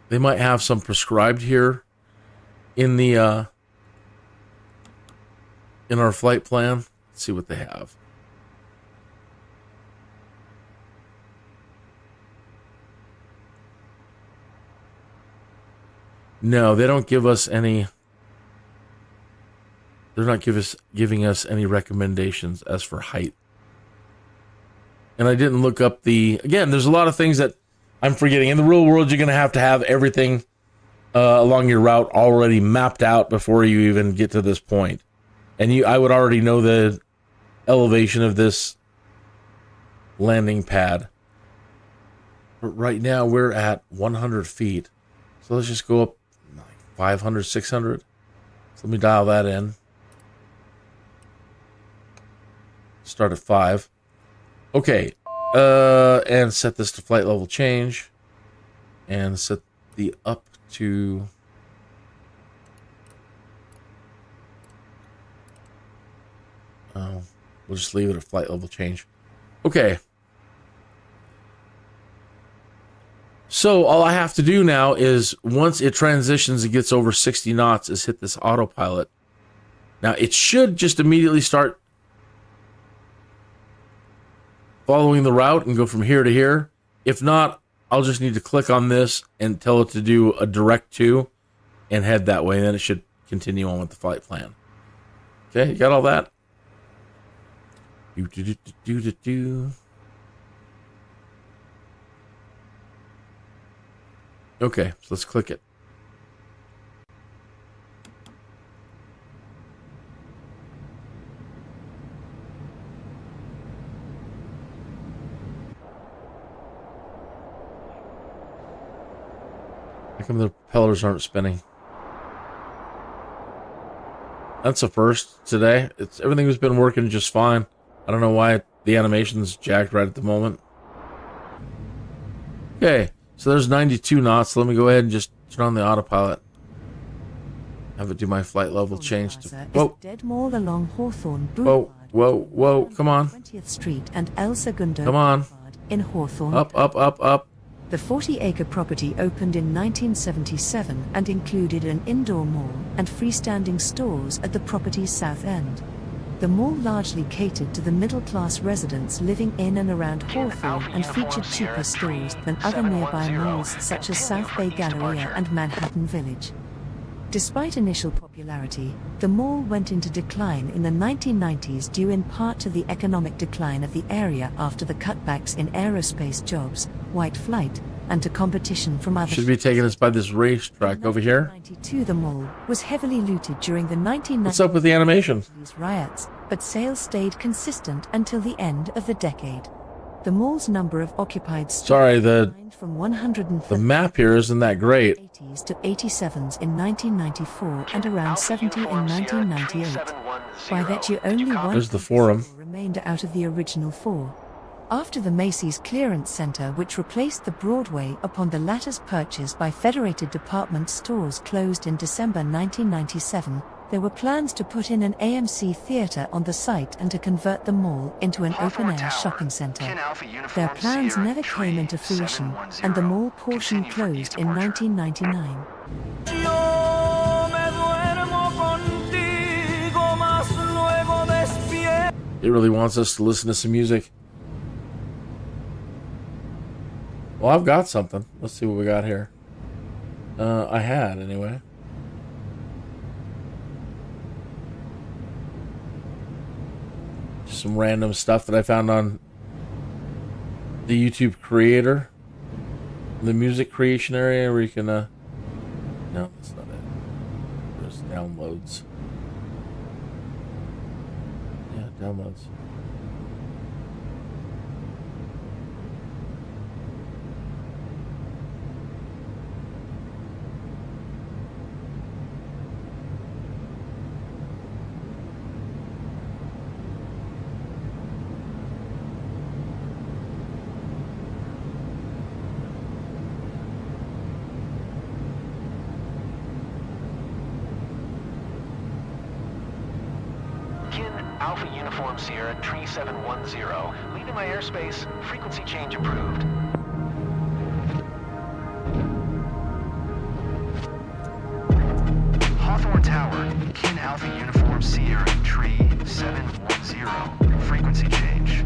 They might have some prescribed here in the in our flight plan. Let's see what they have. No, they don't give us any. They're not giving us any recommendations as for height. And I didn't look up again, there's a lot of things that I'm forgetting. In the real world, you're going to have everything along your route already mapped out before you even get to this point. And I would already know the elevation of this landing pad. But right now, we're at 100 feet. So let's just go up like 500, 600. So let me dial that in. Start at 5. Okay. And set this to flight level change. And set the up to... we'll just leave it at flight level change. Okay. So all I have to do now is, once it transitions and gets over 60 knots, is hit this autopilot. Now, it should just immediately start following the route and go from here to here. If not, I'll just need to click on this and tell it to do a direct to and head that way. And then it should continue on with the flight plan. Okay, you got all that? Okay, so let's click it. How come the propellers aren't spinning? That's a first today. Everything has been working just fine. I don't know why the animation's jacked right at the moment. Okay, so there's 92 knots. Let me go ahead and just turn on the autopilot. Have it do my flight level change to... Whoa. Dead Mall along Hawthorne Boulevard. Whoa. Come on. 20th Street and El Segundo Come on. Boulevard in Hawthorne. Up. The 40-acre property opened in 1977 and included an indoor mall and freestanding stores at the property's south end. The mall largely catered to the middle-class residents living in and around Hawthorne and featured cheaper stores than other nearby malls such as South Bay Galleria and Manhattan Village. Despite initial popularity, the mall went into decline in the 1990s due in part to the economic decline of the area after the cutbacks in aerospace jobs, white flight, and to competition from other... Should be taking us by this racetrack over here. In 1992, the mall was heavily looted during the 1990s. What's up with the animation? Riots, but sales stayed consistent until the end of the decade. The mall's number of occupied stores declined from 130 the map here isn't that great. 80s to 87s in 1994 and around 70 in 1998. By that year, only one There's the forum. remained out of the original four. After the Macy's Clearance Center, which replaced the Broadway upon the latter's purchase by Federated Department Stores, closed in December 1997, there were plans to put in an AMC theater on the site and to convert the mall into an open-air shopping center. Their plans never came into fruition, and the mall portion closed in 1999. It really wants us to listen to some music. Well, I've got something. Let's see what we got here. I had, anyway. Some random stuff that I found on the YouTube creator, the music creation area, where you can no, that's not it. There's downloads. Yeah, downloads. Alpha Uniform Sierra 3710, leaving my airspace, frequency change approved. Hawthorne Tower, Kin Alpha Uniform Sierra 3710, frequency change.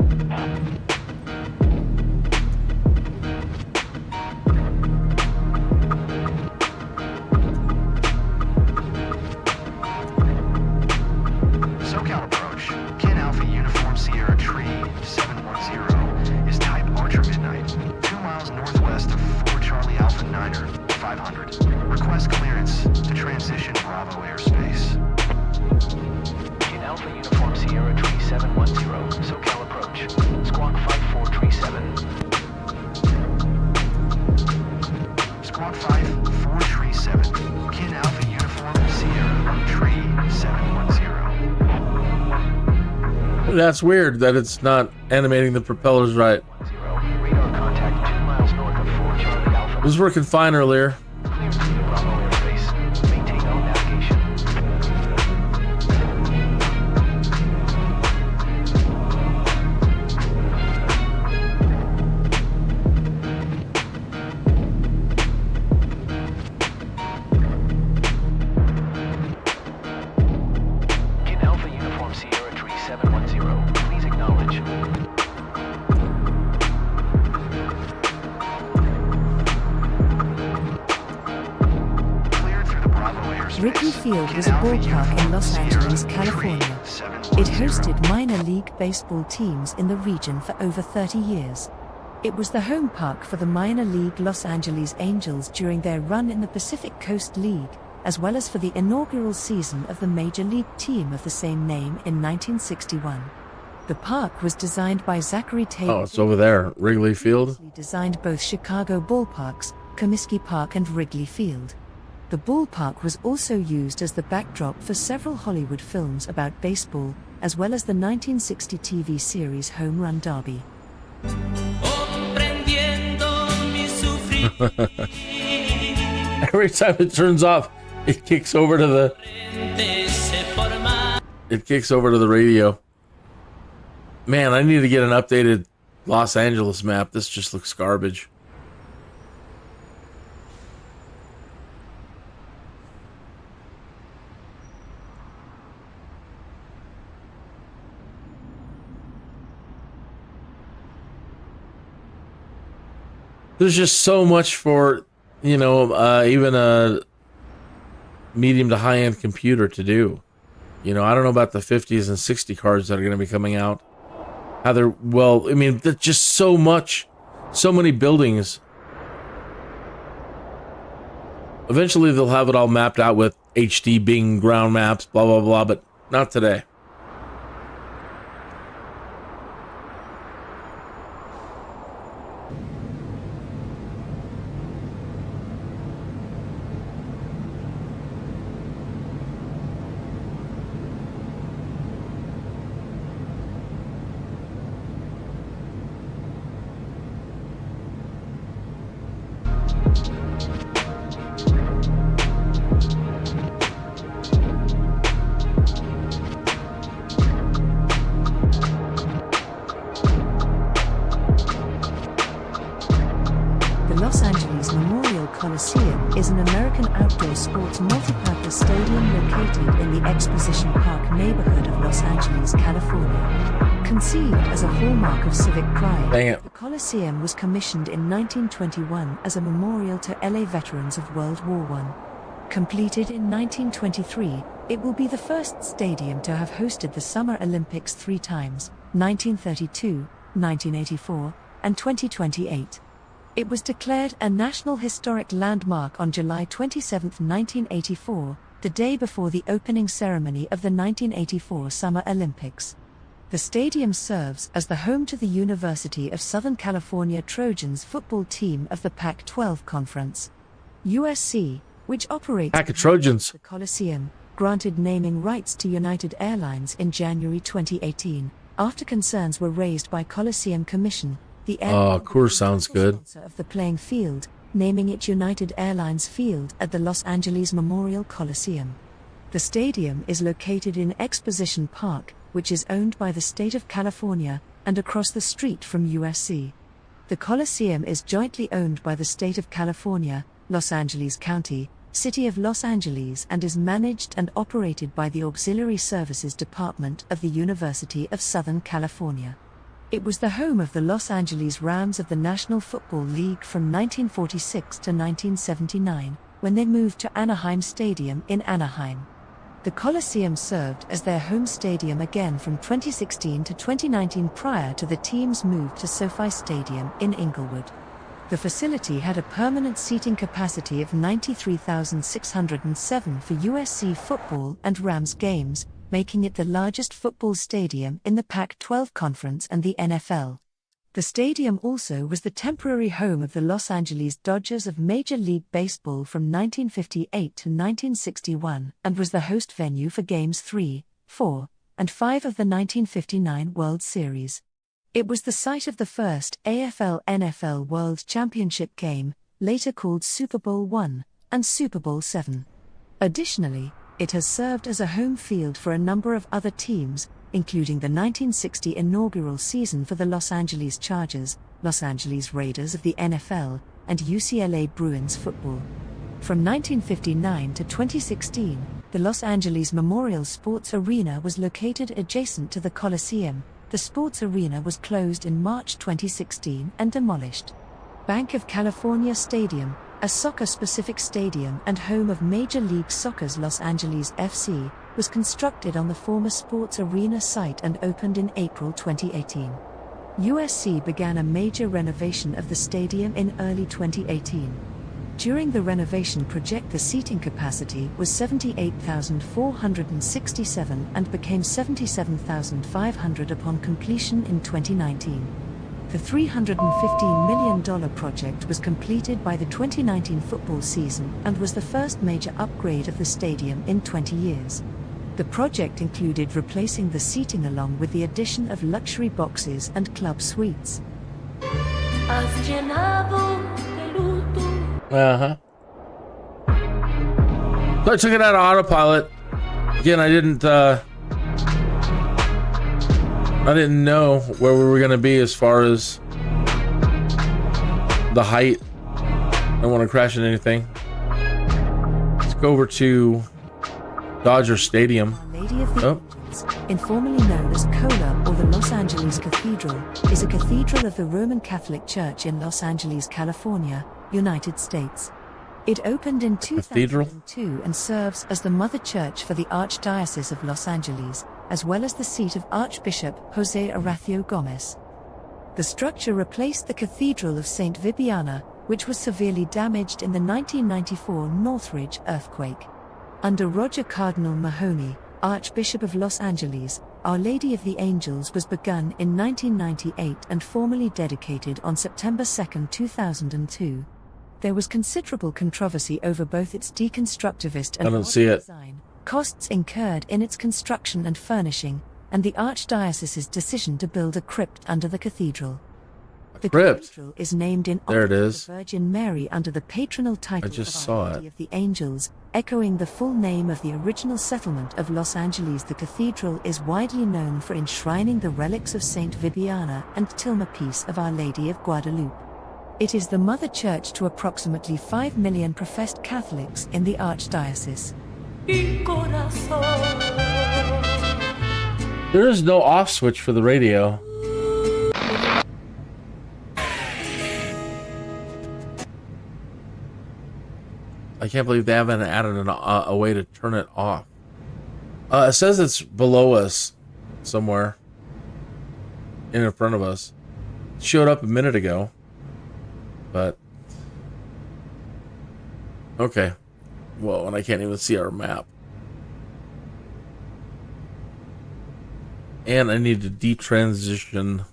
SoCal approach, Kin Alpha Uniform Sierra Tree 710 is type Archer Midnight, 2 miles northwest of 4 Charlie Alpha Niner 500. Request clearance to transition Bravo airspace. Kin Alpha Uniform Sierra Tree 710, SoCal approach, Squawk 5437. Squawk 5437, Kin Alpha Uniform Sierra Tree 710. That's weird that it's not animating the propellers right. It was working fine earlier. Wrigley Field was a ballpark in Los Angeles, California. It hosted minor league baseball teams in the region for over 30 years. It was the home park for the minor league Los Angeles Angels during their run in the Pacific Coast League, as well as for the inaugural season of the major league team of the same name in 1961. The park was designed by Zachary Taylor. Oh, it's over there, Wrigley Field. He designed both Chicago ballparks, Comiskey Park and Wrigley Field. The ballpark was also used as the backdrop for several Hollywood films about baseball, as well as the 1960 TV series Home Run Derby. Every time it turns off, it kicks over to the radio. Man, I need to get an updated Los Angeles map. This just looks garbage. There's just so much for, even a medium to high-end computer to do. I don't know about the 50s and 60 cards that are going to be coming out. There's just so many buildings. Eventually they'll have it all mapped out with HD Bing ground maps, blah, blah, blah, but not today. Is an American outdoor sports multipurpose stadium located in the Exposition Park neighborhood of Los Angeles, California. Conceived as a hallmark of civic pride, the Coliseum was commissioned in 1921 as a memorial to LA veterans of World War I. Completed in 1923, it will be the first stadium to have hosted the Summer Olympics 3 times, 1932, 1984, and 2028. It was declared a National Historic Landmark on July 27, 1984, the day before the opening ceremony of the 1984 Summer Olympics. The stadium serves as the home to the University of Southern California Trojans football team of the Pac-12 Conference. USC, which operates the Coliseum, granted naming rights to United Airlines in January 2018, after concerns were raised by Coliseum Commission. The Coors sounds good. Sponsor of the playing field, naming it United Airlines Field at the Los Angeles Memorial Coliseum. The stadium is located in Exposition Park, which is owned by the state of California, and across the street from USC. The Coliseum is jointly owned by the state of California, Los Angeles County, City of Los Angeles, and is managed and operated by the Auxiliary Services Department of the University of Southern California. It was the home of the Los Angeles Rams of the National Football League from 1946 to 1979, when they moved to Anaheim Stadium in Anaheim. The Coliseum served as their home stadium again from 2016 to 2019 prior to the team's move to SoFi Stadium in Inglewood. The facility had a permanent seating capacity of 93,607 for USC football and Rams games, making it the largest football stadium in the Pac-12 Conference and the NFL. The stadium also was the temporary home of the Los Angeles Dodgers of Major League Baseball from 1958 to 1961 and was the host venue for Games 3, 4, and 5 of the 1959 World Series. It was the site of the first AFL-NFL World Championship game, later called Super Bowl I and Super Bowl VII. Additionally, it has served as a home field for a number of other teams, including the 1960 inaugural season for the Los Angeles Chargers, Los Angeles Raiders of the NFL, and UCLA Bruins football. From 1959 to 2016, the Los Angeles Memorial Sports Arena was located adjacent to the Coliseum. The sports arena was closed in March 2016 and demolished. Banc of California Stadium, A soccer-specific stadium and home of Major League Soccer's Los Angeles FC, was constructed on the former Sports Arena site and opened in April 2018. USC began a major renovation of the stadium in early 2018. During the renovation project, the seating capacity was 78,467 and became 77,500 upon completion in 2019. The $315 million project was completed by the 2019 football season and was the first major upgrade of the stadium in 20 years. The project included replacing the seating along with the addition of luxury boxes and club suites. So I took it out of autopilot. Again, I didn't know where we were gonna be as far as the height. I don't want to crash into anything. Let's go over to Dodger Stadium. Our Lady of the Angels, informally known as COLA or the Los Angeles Cathedral, is a cathedral of the Roman Catholic Church in Los Angeles, California, United States. It opened in 2002 and serves as the mother church for the Archdiocese of Los Angeles, as well as the seat of Archbishop Jose Horacio Gomez. The structure replaced the Cathedral of St. Vibiana, which was severely damaged in the 1994 Northridge earthquake. Under Roger Cardinal Mahoney, Archbishop of Los Angeles, Our Lady of the Angels was begun in 1998 and formally dedicated on September 2, 2002. There was considerable controversy over both its deconstructivist and modern design, costs incurred in its construction and furnishing, and the Archdiocese's decision to build a crypt under the cathedral. The cathedral is named in honor of the Virgin Mary under the patronal title of Our Lady of the Angels, echoing the full name of the original settlement of Los Angeles. The cathedral is widely known for enshrining the relics of Saint Vibiana and Tilma-Piece of Our Lady of Guadalupe. It is the mother church to approximately 5 million professed Catholics in the Archdiocese. There is no off switch for the radio. I can't believe they haven't added a way to turn it off. It says it's below us somewhere. In front of us. It showed up a minute ago. But okay. Whoa, and I can't even see our map. And I need to detransition.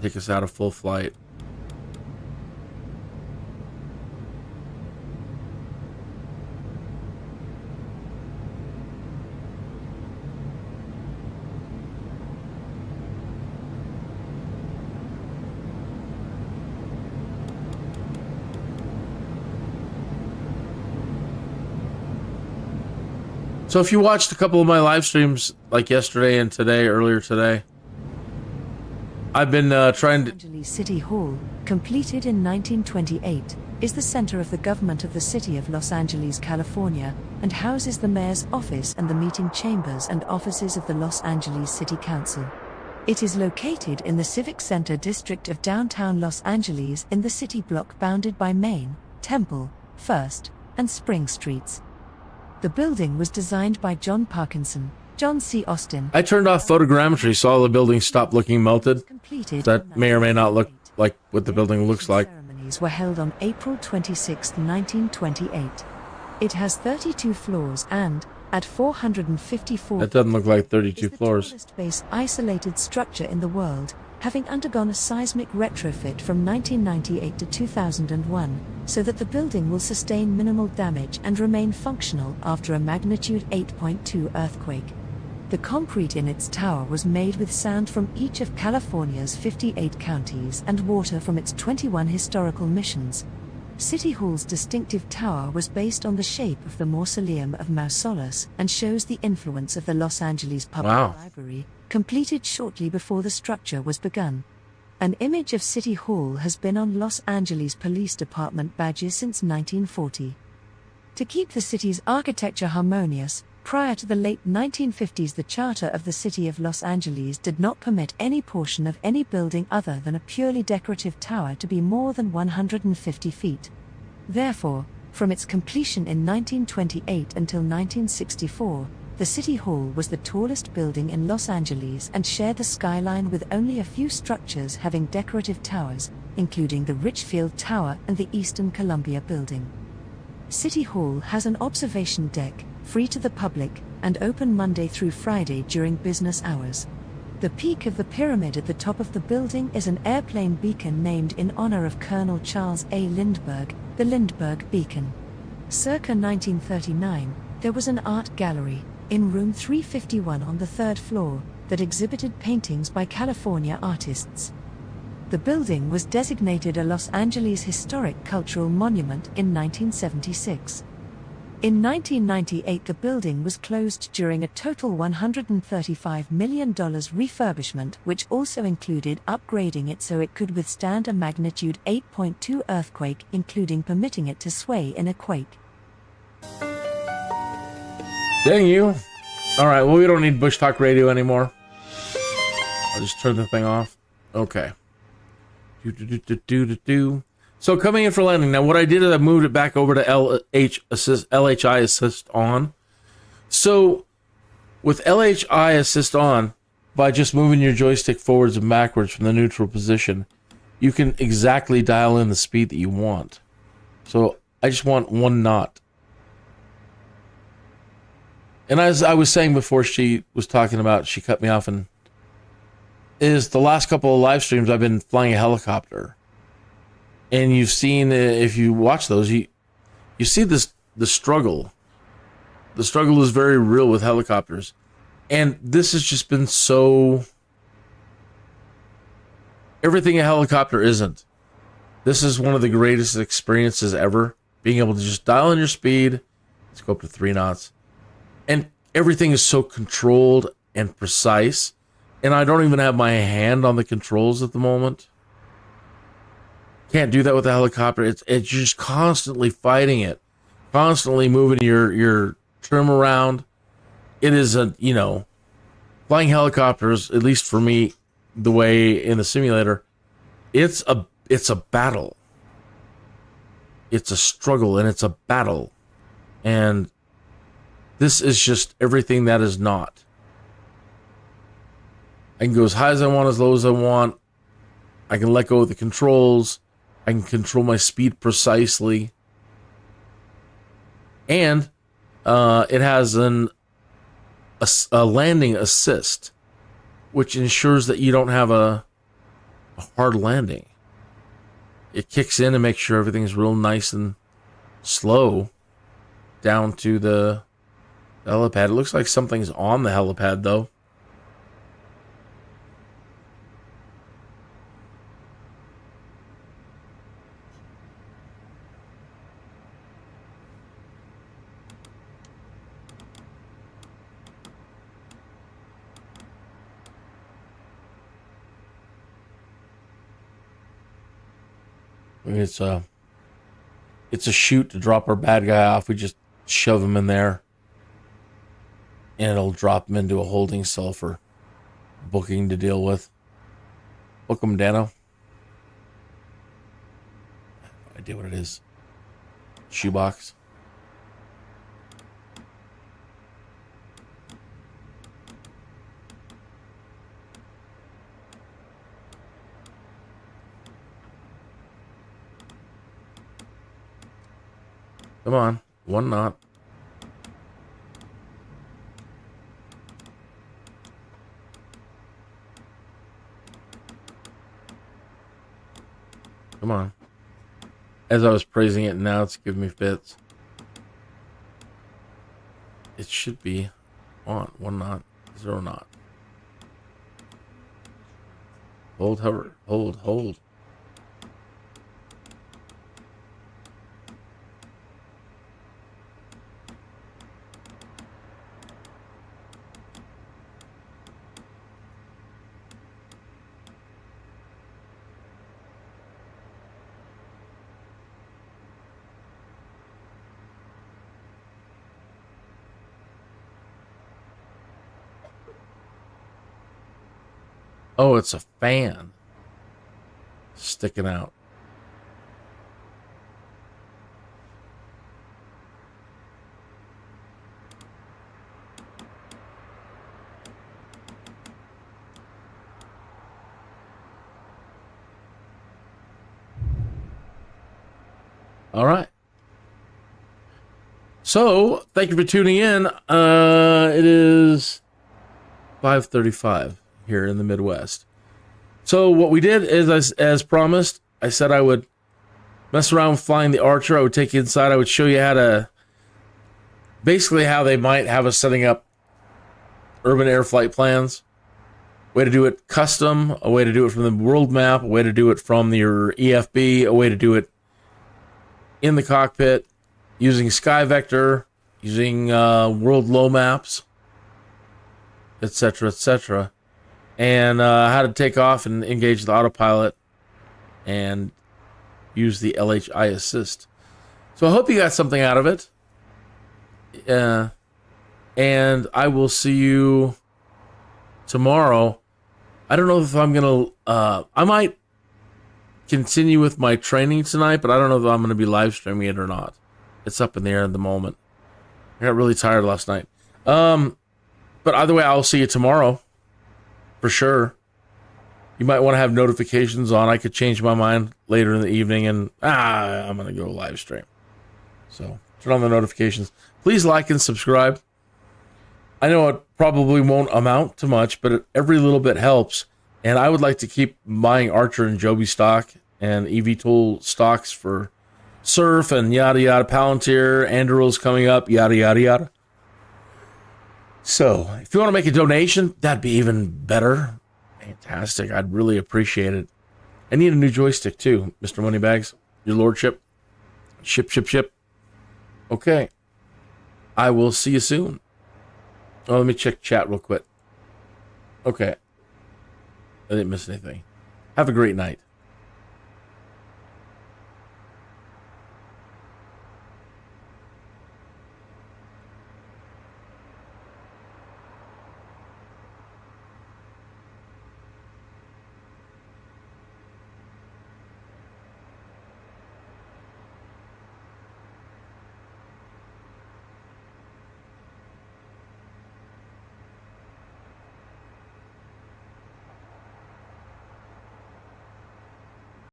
Take us out of full flight. So if you watched a couple of my live streams like yesterday and today, earlier today, I've been trying to... Los Angeles City Hall, completed in 1928, is the center of the government of the city of Los Angeles, California, and houses the mayor's office and the meeting chambers and offices of the Los Angeles City Council. It is located in the Civic Center district of downtown Los Angeles in the city block bounded by Main, Temple, First, and Spring Streets. The building was designed by John Parkinson, John C. Austin. I turned off photogrammetry so all the buildings stopped looking melted. That may or may not look like what the building looks like. Ceremonies were held on April 26, 1928. It has 32 floors and, at 454... That doesn't look like 32 floors. Is the tallest base isolated structure in the world, having undergone a seismic retrofit from 1998 to 2001, so that the building will sustain minimal damage and remain functional after a magnitude 8.2 earthquake. The concrete in its tower was made with sand from each of California's 58 counties and water from its 21 historical missions. City Hall's distinctive tower was based on the shape of the Mausoleum of Mausolus and shows the influence of the Los Angeles Public Library, completed shortly before the structure was begun. An image of City Hall has been on Los Angeles Police Department badges since 1940. To keep the city's architecture harmonious, Prior to the late 1950s, the charter of the City of Los Angeles did not permit any portion of any building other than a purely decorative tower to be more than 150 feet. Therefore, from its completion in 1928 until 1964, the City Hall was the tallest building in Los Angeles and shared the skyline with only a few structures having decorative towers, including the Richfield Tower and the Eastern Columbia Building. City Hall has an observation deck, free to the public, and open Monday through Friday during business hours. The peak of the pyramid at the top of the building is an airplane beacon named in honor of Colonel Charles A. Lindbergh, the Lindbergh Beacon. Circa 1939, there was an art gallery, in room 351 on the third floor, that exhibited paintings by California artists. The building was designated a Los Angeles Historic Cultural Monument in 1976. In 1998, the building was closed during a total $135 million refurbishment, which also included upgrading it so it could withstand a magnitude 8.2 earthquake, including permitting it to sway in a quake. Dang you. All right, well, we don't need Bush Talk Radio anymore. I'll just turn the thing off. Okay. So coming in for landing. Now what I did is I moved it back over to LHI assist on. So with LHI assist on, by just moving your joystick forwards and backwards from the neutral position, you can exactly dial in the speed that you want. So I just want 1 knot. And as I was saying before she was talking about, she cut me off, and is the last couple of live streams I've been flying a helicopter. And you've seen, if you watch those, you see the struggle. The struggle is very real with helicopters. And this has just been so... Everything a helicopter isn't. This is one of the greatest experiences ever. Being able to just dial in your speed. Let's go up to 3 knots. And everything is so controlled and precise. And I don't even have my hand on the controls at the moment. Can't do that with a helicopter. It's you're just constantly fighting it. Constantly moving your trim around. It is flying helicopters, at least for me, the way in the simulator, it's a battle. It's a struggle and it's a battle. And this is just everything that is not. I can go as high as I want, as low as I want. I can let go of the controls. I can control my speed precisely. And it has a landing assist, which ensures that you don't have a hard landing. It kicks in and makes sure everything's real nice and slow down to the helipad. It looks like something's on the helipad, though. It's a chute to drop our bad guy off. We just shove him in there, and it'll drop him into a holding cell for booking to deal with. Book him, Dano. I have no idea what it is. Shoebox. Come on, 1 knot. Come on. As I was praising it, now it's giving me fits. It should be on 1 knot, 0 knot. Hold, hover, hold. Oh, it's a fan sticking out. All right. So, thank you for tuning in. It is 5:35 here in the Midwest. So, what we did is, as promised, I said I would mess around with flying the Archer. I would take you inside. I would show you how to, basically how they might have us setting up urban air flight plans. A way to do it custom, a way to do it from the world map, a way to do it from your EFB, a way to do it in the cockpit, using Sky Vector, using world low maps, etc., etc., and how to take off and engage the autopilot and use the LHI assist. So I hope you got something out of it. And I will see you tomorrow. I don't know if I'm going to... I might continue with my training tonight, but I don't know if I'm going to be live streaming it or not. It's up in the air at the moment. I got really tired last night. But either way, I'll see you tomorrow. For sure. You might want to have notifications on. I could change my mind later in the evening and I'm going to go live stream. So turn on the notifications. Please like and subscribe. I know it probably won't amount to much, but every little bit helps. And I would like to keep buying Archer and Joby stock and eVTOL stocks for Surf and yada yada, Palantir, Anduril's coming up, yada yada yada. So, if you want to make a donation, that'd be even better. Fantastic. I'd really appreciate it. I need a new joystick too, Mr. Moneybags. Your lordship. Ship. Okay. I will see you soon. Oh, let me check chat real quick. Okay. I didn't miss anything. Have a great night.